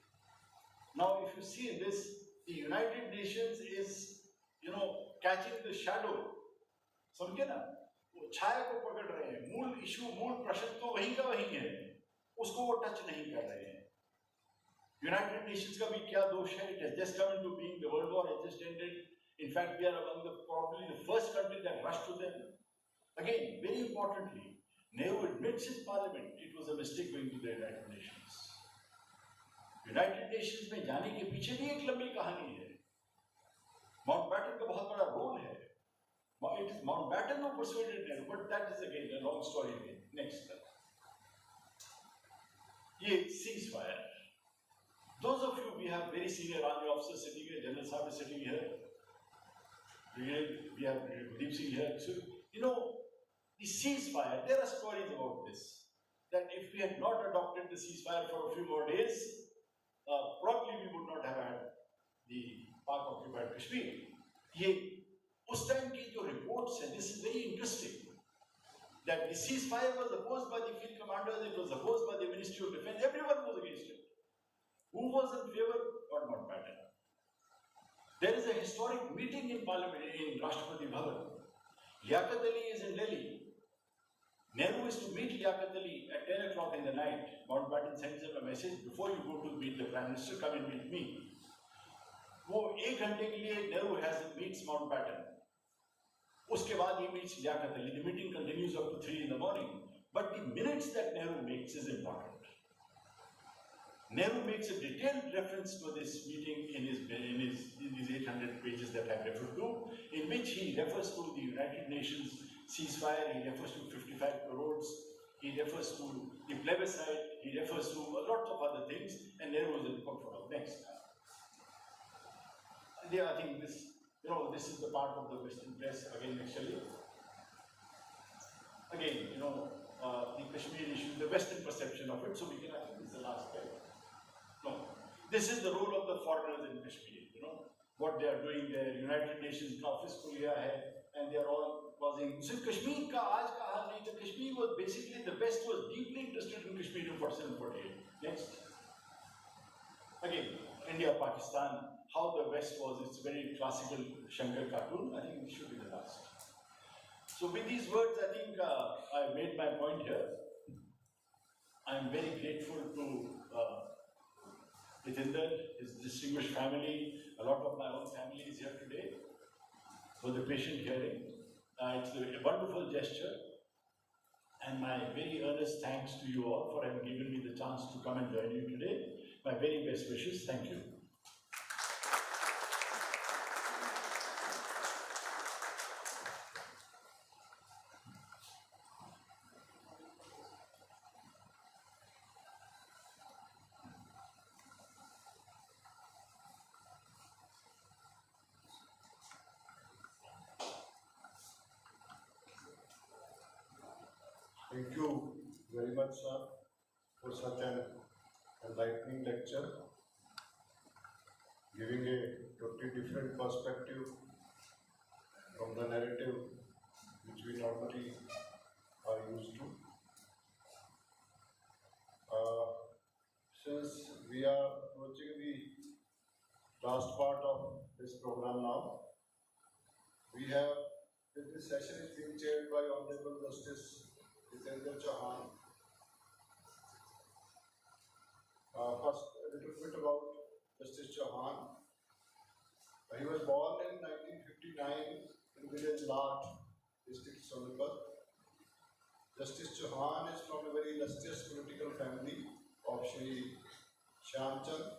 Now, if you see this, the United Nations is, catching the shadow. समझे ना? वो छाया को पकड़ रहे हैं. मूल issue, मूल प्रश्न तो वहीं का वहीं है. उसको वो touch नहीं कर रहे हैं. United Nations का भी क्या दोष है? It has just come into being. The World War has just ended. In fact, we are among probably the first country that rushed to them. Again, very importantly, Nehru admits in Parliament it was a mistake going to the United Nations. United Nations में जाने के पीछे भी एक लंबी कहानी है. Mountbatten का बहुत बड़ा रोल है. It is Mountbatten who persuaded Nehru, but that is again a long story again. Next. ये ceasefire. Those of you, we have very senior army officers sitting here. General Saab is sitting here. We have Deep Singh here. So, the ceasefire, there are stories about this. That if we had not adopted the ceasefire for a few more days, probably we would not have had the Pak-occupied Kashmir. Us time ki jo reports hai, this is very interesting. That the ceasefire was opposed by the field commanders, it was opposed by the Ministry of Defense, everyone was against it. Who was in favor or not matter? There is a historic meeting in Parliament, in Rashtrapati Bhavan. Liaquat Ali is in Delhi. Nehru is to meet Liaquat Ali at 10 o'clock in the night. Mountbatten sends him a message, before you go to meet the Prime Minister, come and meet me. वो 1 घंटे के लिए Nehru meets Mountbatten. उसके बाद he meets Liaquat Ali. The meeting continues up to 3 in the morning. But the minutes that Nehru makes is important. Nehru makes a detailed reference to this meeting in his 800 pages that I referred to, in which he refers to the United Nations ceasefire, he refers to 55 crores, he refers to the plebiscite, he refers to a lot of other things, and Nehru was in comfort of. Next. I think this, this is the part of the Western press again actually. Again, the Kashmir issue, the Western perception of it, so we can, I think this is the last slide. No, this is the role of the foreigners in Kashmir, what they are doing there. United Nations का office को लिया है, and they are all causing. So Kashmir का आज का हाल नहीं था. Kashmir was basically, the West was deeply interested in Kashmir in 47-48. Next. Again, India, Pakistan, how the West was. It's a very classical Shankar cartoon. I think it should be the last. So with these words, I think I made my point here. I am very grateful to Hitinder, his distinguished family, a lot of my own family is here today for the patient hearing. It's a wonderful gesture, and my very earnest thanks to you all for having given me the chance to come and join you today. My very best wishes. Thank you. Thank you very much, sir, for such an enlightening lecture, giving a totally different perspective from the narrative which we normally are used to. Since we are approaching the last part of this program now, this session is being chaired by Honorable Justice Hitinder Chauhan, First, a little bit about Justice Chauhan. He was born in 1959 in village Lat, district Sonipat. Justice Chauhan is from a very illustrious political family of Shri Shyamchand,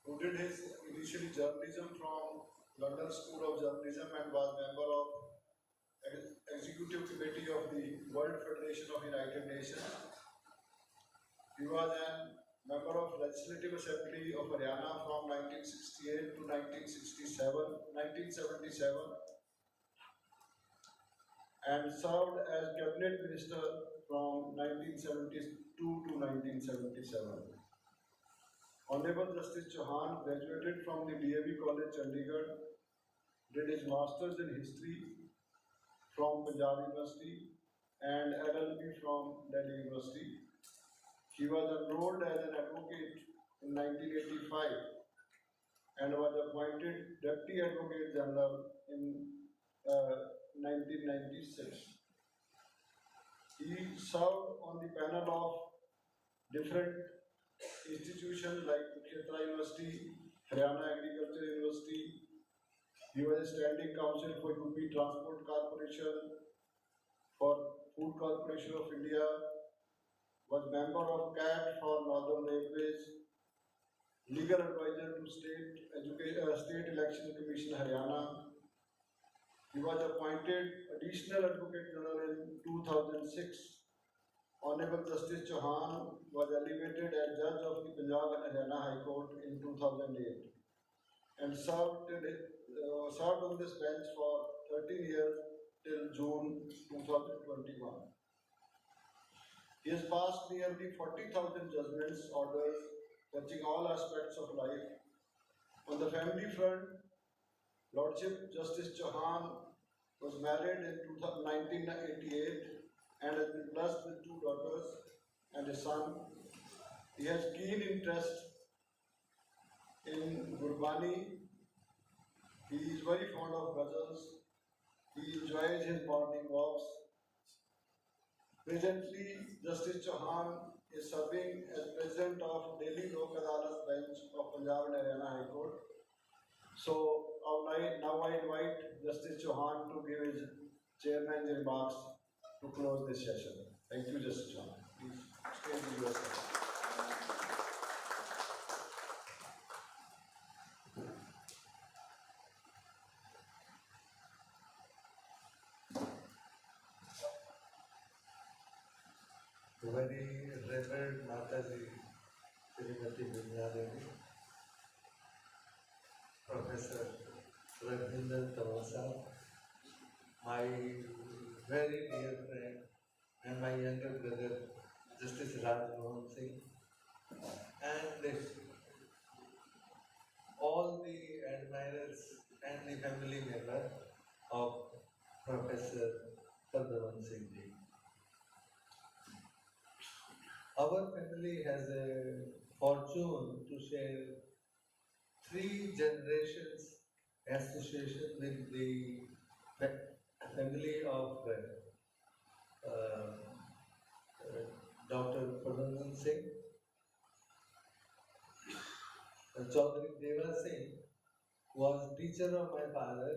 who did his initially journalism from London School of Journalism and was member of Executive Committee of the World Federation of United Nations. He was a member of Legislative Assembly of Haryana from 1968 to 1977, and served as Cabinet Minister from 1972 to 1977. Honorable Justice Chauhan graduated from the DAV College, Chandigarh, did his Masters in History from Punjab University and LLB from Delhi University. He was enrolled as an advocate in 1985 and was appointed Deputy Advocate General in 1996. He served on the panel of different institutions like Kumbra University, Haryana Agriculture University. He was a standing counsel for UP Transport Corporation, for Food Corporation of India, was member of CAT for Northern Railways, legal advisor to State Election Commission Haryana. He was appointed Additional Advocate General in 2006. Honorable Justice Chauhan was elevated as Judge of the Punjab and Haryana High Court in 2008 and served on this bench for 13 years till June 2021. He has passed nearly 40,000 judgments, orders, touching all aspects of life. On the family front, Lordship Justice Chauhan was married in 1988 and has been blessed with 2 daughters and a son. He has keen interest in Gurbani. He is very fond of ghazals. He enjoys his morning walks. Presently, Justice Chauhan is serving as President of Delhi Lok Adalat Bench of Punjab and Haryana High Court. So now I invite Justice Chauhan to give his chairman's remarks to close this session. Thank you, Justice Chauhan. Please stay with yourself. Very Reverend Mataji Srimati Binyadevi, Professor Ravinder Tawasa, my very dear friend and my younger brother Justice Raj Mohan Singh, and all the admirers and the family members of Professor Pardaman Singh ji. Our family has a fortune to share 3 generations association with the family of Dr. Pardaman Singh. Chaudhary Deva Singh was teacher of my father.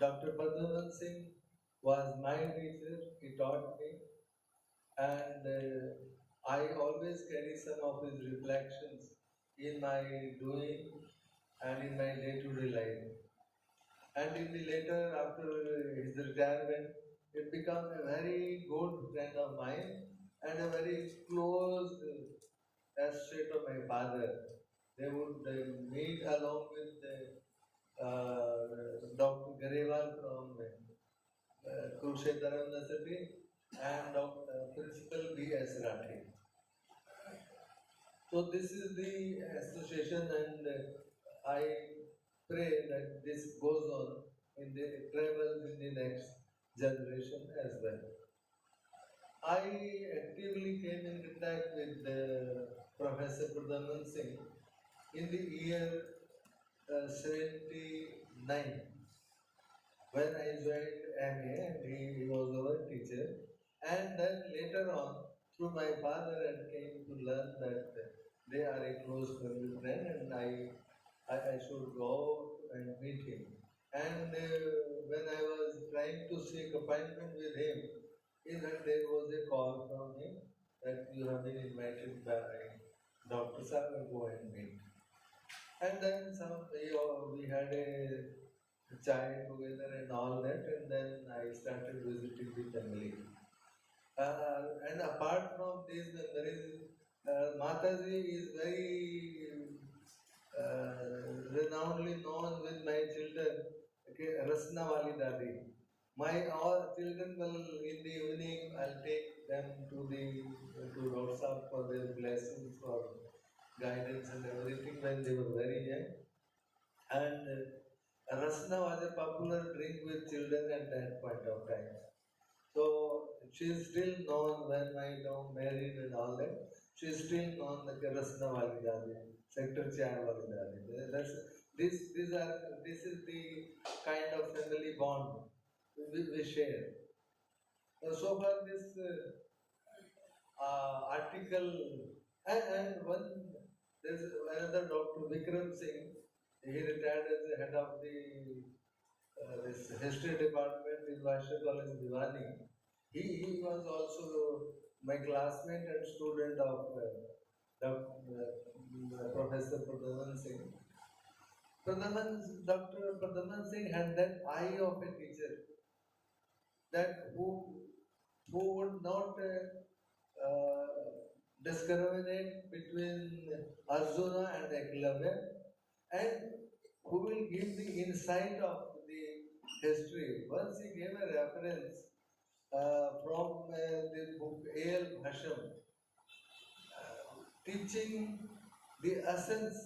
Dr. Pardaman Singh was my teacher. He taught me. And I always carry some of his reflections in my doing and in my day-to-day life. And in the later, after his retirement, it became a very good friend of mine and a very close associate of my father. They would meet along with Dr. Garewal from Kurukshetra University and Principal B.S. Rathi. So this is the association, and I pray that this goes on in the travels in the next generation as well. I actively came in contact with Professor Pardaman Singh in the year 79 when I joined MA and he was our teacher. And then later on, through my father and came to learn that they are a close family friend and I should go and meet him. And when I was trying to seek appointment with him, there was a call from him that you have been invited by Dr. Sir and go and meet. And then we had a chai together and all that, and then I started visiting the family. And apart from these memories, Mataji is very renownedly known with my children, okay, Rasna Wali Dadi. My all children will in the evening I'll take them to Dr. Sahib for their blessings, for guidance and everything when they were very young. And Rasna was a popular drink with children at that point of time. So she is still known when I got married and all that. She is still known like Rasna Wali Dadi, Sector Chai Wali Dadi. This is the kind of family bond we share. So far this article and one there's another Dr. Vikram Singh. He retired as the head of the this history department in Vaishya College, Bhiwani. He was also my classmate and student of Professor Pardaman Singh. Dr. Pardaman Singh had that eye of a teacher, that who would not discriminate between Arjuna and Eklavya, and who will give the insight of the history. Once he gave a reference from the book A.L. Bhasham, teaching the essence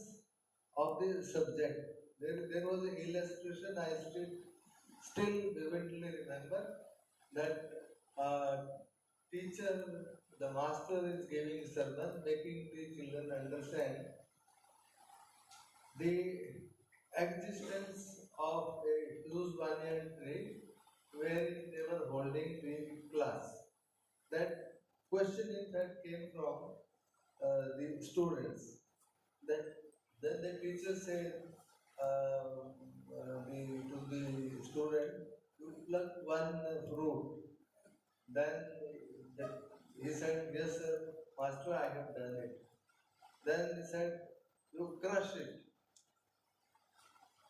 of the subject. There was an illustration I still vividly remember, that teacher, the master is giving sermon, making the children understand the existence of a huge banyan tree wherein they were holding the class. That question in fact came from the students. That then the teacher said to the student, you pluck one fruit. Then he said, yes sir, master, I have done it. Then he said, you crush it.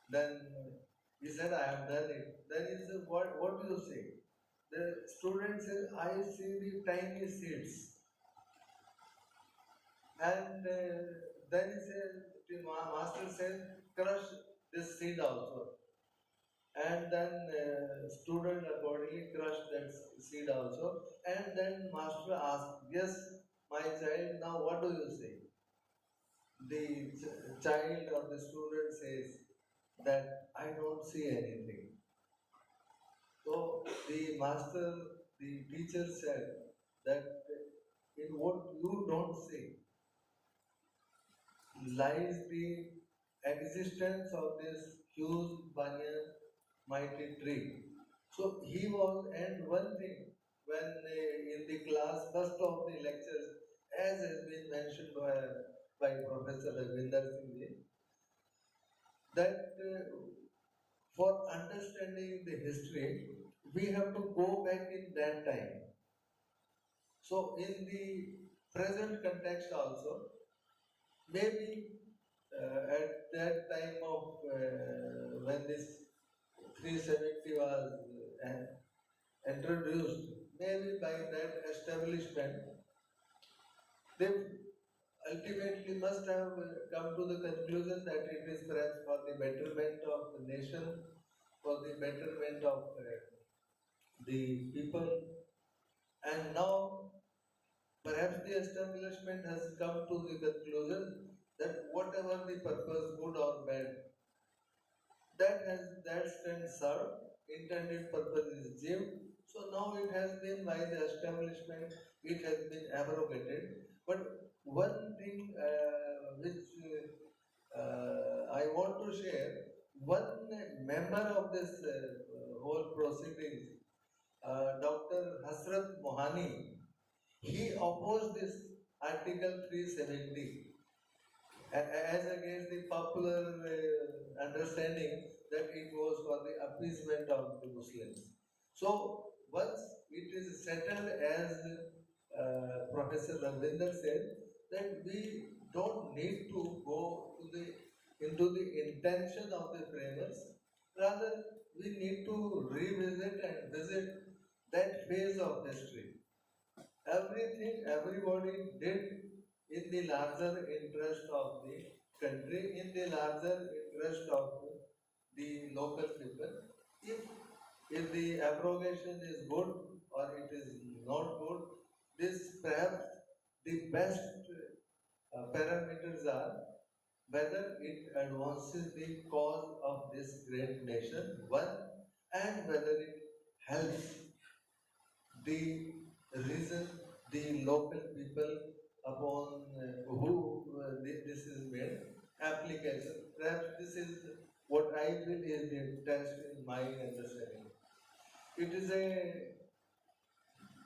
Then he said, I have done it. Then he said, what do you say? The student said, I see the tiny seeds. And then he said, the master said, crush this seed also. And then student accordingly crushed that seed also. And then master asked, yes, my child, now what do you say? The child or the student says that I don't see anything. So the master, the teacher said that in what you don't see lies the existence of this huge banyan mighty tree. So he was, and one thing, when in the class, first of the lectures, as has been mentioned by Professor Ravinder Singh, that for understanding the history, we have to go back in that time. So in the present context also, maybe at that time of when this 370 was introduced, maybe by that establishment, they ultimately must have come to the conclusion that it is perhaps for the betterment of the nation, for the betterment of the people. And now perhaps the establishment has come to the conclusion that whatever the purpose, good or bad, that stands served, intended purpose is achieved. So now it has been by the establishment, it has been abrogated. But one thing which I want to share, one member of this whole proceedings, Dr. Hasrat Mohani, he opposed this Article 370 as against the popular understanding that it was for the appeasement of the Muslims. So once it is settled, as Professor Ravinder said, that we don't need to go into the intention of the framers. Rather, we need to revisit and visit that phase of history. Everything everybody did in the larger interest of the country, in the larger interest of the local people. If the abrogation is good or it is not good, this perhaps the best parameters are whether it advances the cause of this great nation, one, and whether it helps the reason the local people upon who this is made application. Perhaps this is what I feel is the test in my understanding. It is a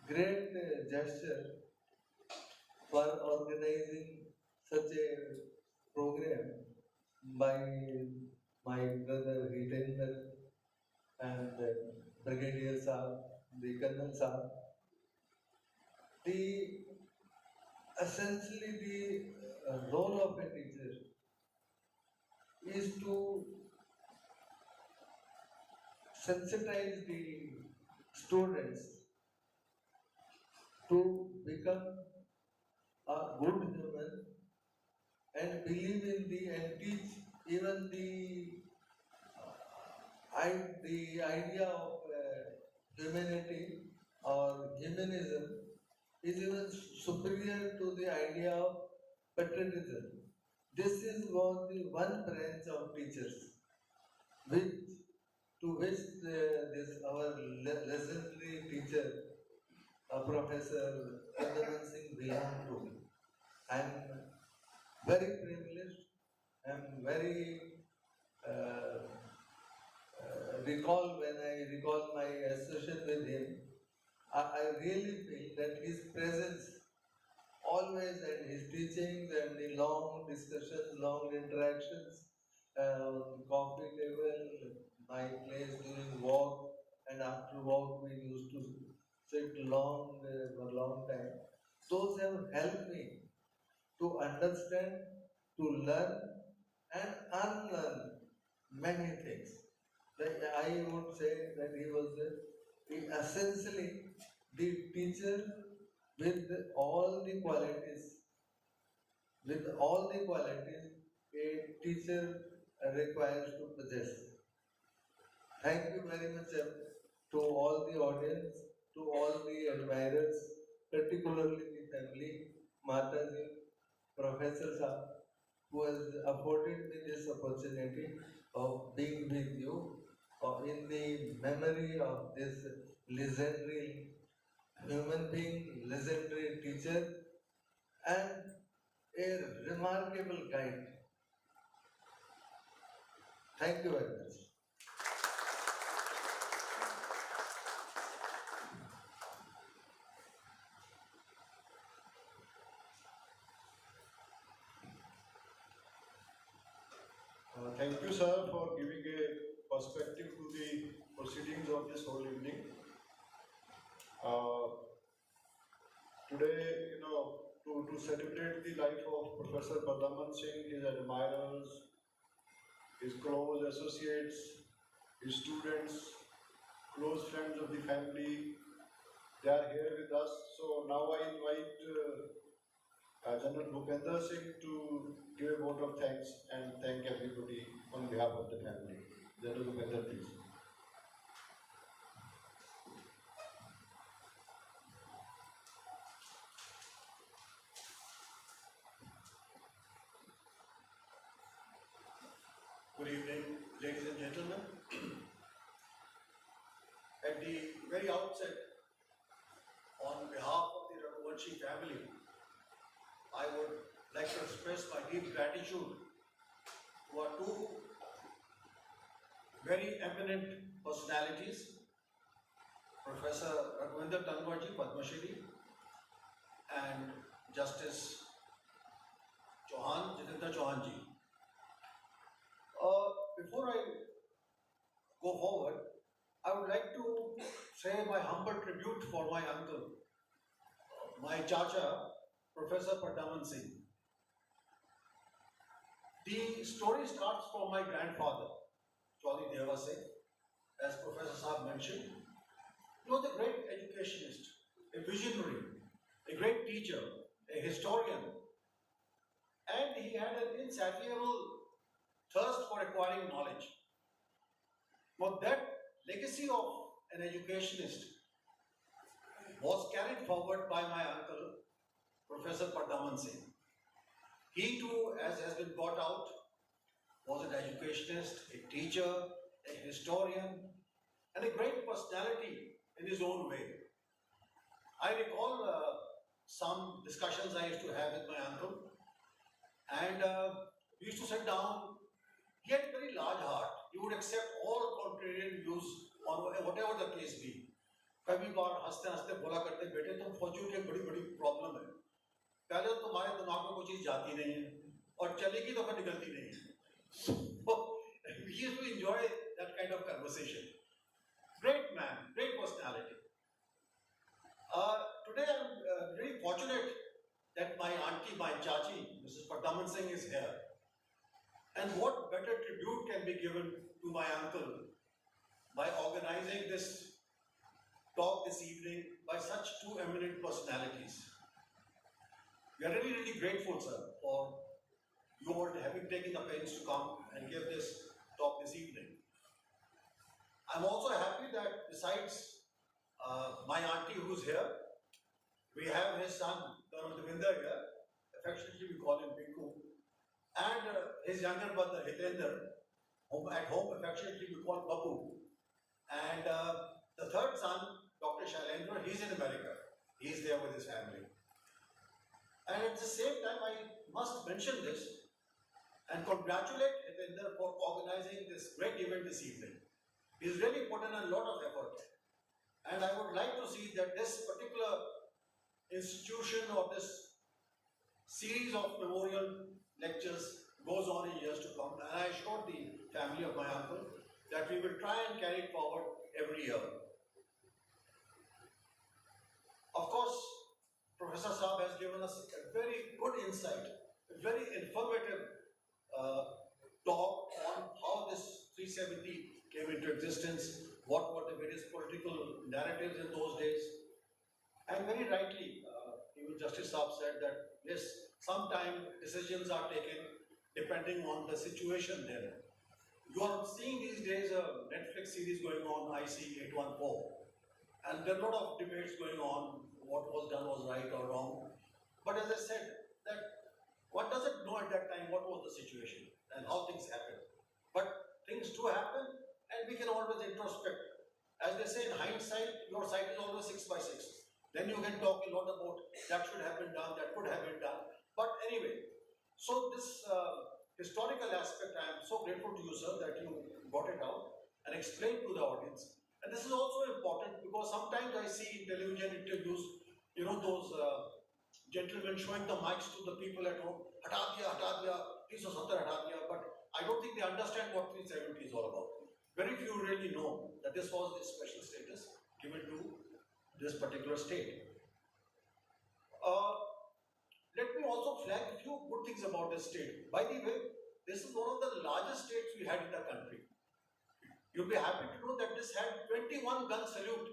great gesture for organizing such a program by my brother Hitendra and Brigadier Saab, the Colonel Saab. Essentially the role of a teacher is to sensitize the students to become a good human and believe in and teach even the idea of humanity or humanism is even superior to the idea of patriotism. This is was the one branch of teachers which to which this our legendary teacher, Professor Pardaman Singh belonged to. I am very privileged. I am very recall when I recall my association with him. I really feel that his presence always, and his teachings and the long discussions, long interactions, coffee table, my place during walk, and after walk we used to sit long for a long time. Those have helped me to understand, to learn, and unlearn many things. Like I would say that he was essentially the teacher with all the qualities, a teacher requires to possess. Thank you very much to all the audience, to all the admirers, particularly the family, Mataji, Professor Saab, who has afforded me this opportunity of being with you in the memory of this legendary human being, legendary teacher, and a remarkable guide. Thank you very much. Thank you, sir, for giving a perspective to the proceedings of this whole evening. Today, to celebrate the life of Professor Pardaman Singh, his admirers, his close associates, his students, close friends of the family, they are here with us. So now I invite General Bhupender Singh to give a vote of thanks and thank everybody on behalf of the family. General Bhupender, please. Good evening, ladies and gentlemen. At the very outset, on behalf of the Raghuvanshi family, I would like to express my deep gratitude to our two very eminent personalities, Professor Raghuvinder Tanwarji, Padma Shri, and Justice Jitendra Chauhan ji. Before I go forward, I would like to say my humble tribute for my uncle, my chacha, Professor Pardaman Singh. The story starts from my grandfather, Chaudhry Deva Singh, as Professor Saab mentioned. He was a great educationist, a visionary, a great teacher, a historian, and he had an insatiable thirst for acquiring knowledge. But that legacy of an educationist was carried forward by my uncle, Professor Pardaman Singh. He too, as has been brought out, was an educationist, a teacher, a historian, and a great personality in his own way. I recall some discussions I used to have with my uncle, and we used to sit down. He had a very large heart. He would accept all contrarian views on whatever the case be. कभी बार हंसते हंसते बोला करते बेटे तुम फौजियों की एक बड़ी बड़ी प्रॉब्लम है पहले तो तुम्हारे दिमाग में कोई चीज जाती नहीं है और चलेगी तो फिर निकलती नहीं है. We used to enjoy that kind of conversation. Great man, great personality. Today I'm very fortunate that my auntie, my chachi, Mrs. Pardaman Singh is here. And what better tribute can be given to my uncle by organizing this talk this evening by such two eminent personalities. We are really, really grateful, sir, for you all having taken the pains to come and give this talk this evening. I'm also happy that besides my auntie who's here, we have his son, Colonel Devinder here, affectionately we call him Pinku, and his younger brother Hitendra, whom at home affectionately we call Babu, and the third son, Dr. Shailendra, he's in America. He's there with his family. And at the same time, I must mention this and congratulate Hitendra for organizing this great event this evening. He's really put in a lot of effort. And I would like to see that this particular institution or this series of memorial lectures goes on in years to come. And I assured the family of my uncle that we will try and carry it forward every year. Of course, Professor Saab has given us a very good insight, a very informative talk on how this 370 came into existence, what were the various political narratives in those days. And very rightly, even Justice Saab said that yes, sometimes decisions are taken depending on the situation then. You are seeing these days a Netflix series going on, IC 814. And there are a lot of debates going on, what was done was right or wrong. But as I said, that one doesn't know at that time what was the situation and how things happen. But things do happen and we can always introspect. As they say in hindsight, your sight is always 6 by 6. Then you can talk a lot about that should have been done, that could have been done. But anyway, so this historical aspect, I am so grateful to you, sir, that you brought it out and explained to the audience. And this is also important because sometimes I see in television interviews, you know, those gentlemen showing the mics to the people at home, hata diya, 370 hata diya, but I don't think they understand what 370 is all about. Very few really know that this was a special status given to this particular state. Let me also flag a few good things about this state. By the way, this is one of the largest states we had in the country. You'll be happy to know that this had 21 gun salute,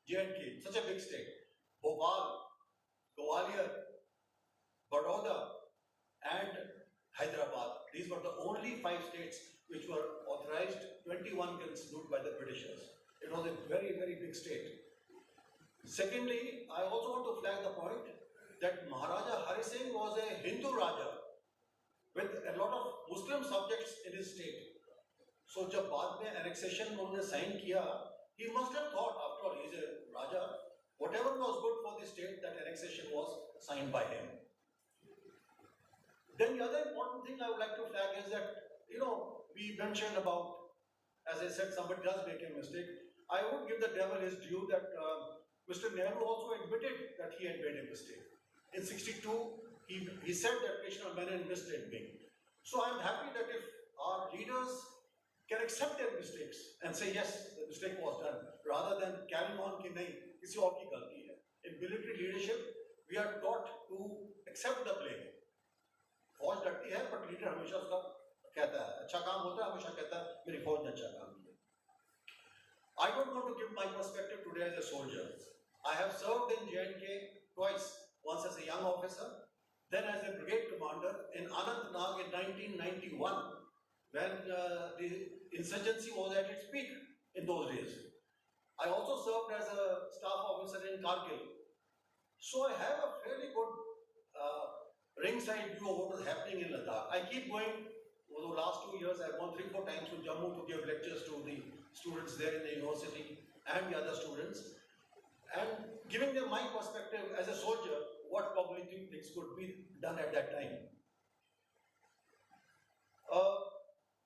J&K, such a big state. Bhopal, Gwalior, Baroda, and Hyderabad. These were the only 5 states which were authorized 21 gun salute by the Britishers. It was a very, very big state. Secondly, I also want to flag the point that Maharaja Hari Singh was a Hindu Raja with a lot of Muslim subjects in his state. So जब बाद में annexation उन्होंने sign किया, he must have thought, after all, he is a Raja, whatever was good for the state, that annexation was signed by him. Then the other important thing I would like to flag is that, you know, we mentioned about, as I said, somebody does make a mistake. I would give the devil his due that Mr. Nehru also admitted that he had made a mistake. In 62, he said that Krishna Menon missed it big. So I'm happy that if our leaders can accept their mistakes and say, yes, the mistake was done, rather than carrying on कि नहीं, किसी और की गलती है. In military leadership, we are taught to accept the blame. फौज डरती है, but leader हमेशा उसका कहता है, अच्छा काम होता है, हमेशा कहता है, मेरी फौज ने अच्छा काम किया. I don't want to give my perspective today as a soldier. I have served in J&K twice, once as a young officer, then as a brigade commander in Anantnag in 1991, when the insurgency was at its peak in those days. I also served as a staff officer in Kargil. So I have a fairly good ringside view of what was happening in Ladakh. I keep going. Over the last 2 years, I've gone 3-4 times to Jammu to give lectures to the students there in the university and the other students, and giving them my perspective as a soldier, what probably things could be done at that time.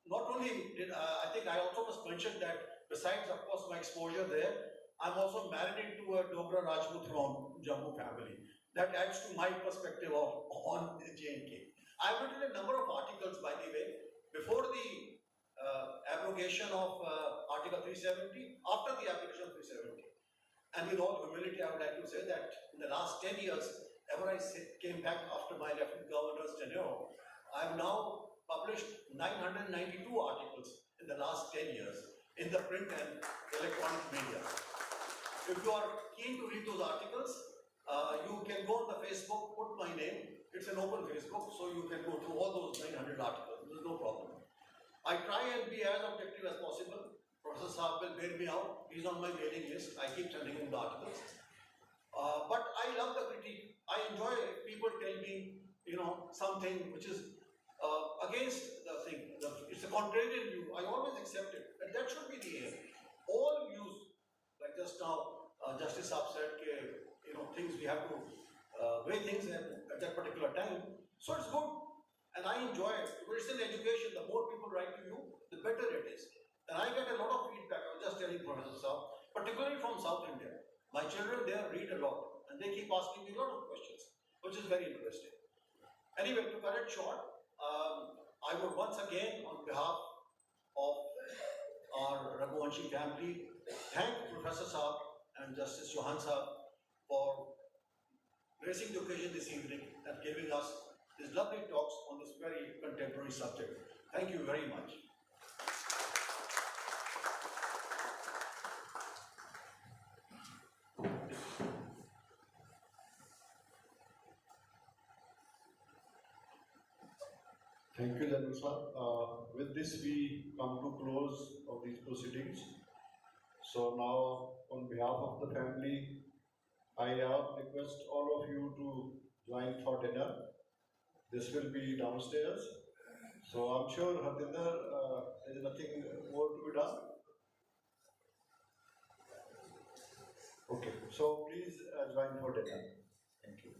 Not only did I think I also must mention that besides, of course, my exposure there, I'm also married into a Dogra Rajput from Jammu family. That adds to my perspective on J&K. I've written a number of articles, by the way, before the abrogation of Article 370, after the application of 370. And with all humility, I would like to say that in the last 10 years, ever I came back after my Lieutenant Governor's tenure, I have now published 992 articles in the last 10 years in the print and electronic media. If you are keen to read those articles, you can go on the Facebook, put my name. It's an open Facebook, so you can go through all those 900 articles. There's no problem. I try and be as objective as possible. Professor Saab will bail me out. He's on my mailing list. I keep sending him the articles. But I love the critique. I enjoy if people tell me, something which is against the thing. It's a contrarian view. I always accept it. And that should be the aim. All views, like just now, Justice Saab said, things we have to weigh things at that particular time. So it's good. And I enjoy it. Because it's in education. The more people write to you, the better it is. And I get a lot of feedback. I was just telling Professor Saab, particularly from South India. My children there read a lot. And they keep asking me a lot of questions, which is very interesting. Anyway, to cut it short, I would once again, on behalf of our Raghuvanshi family, thank Professor Saab and Justice Johan Saab for gracing the occasion this evening and giving us these lovely talks on this very contemporary subject. Thank you very much. Thank you, Janil sir. With this, we come to close of these proceedings. So now, on behalf of the family, I request all of you to join for dinner. This will be downstairs. So I'm sure, Hartinder, there is nothing more to be done. Okay, so please join for dinner. Thank you.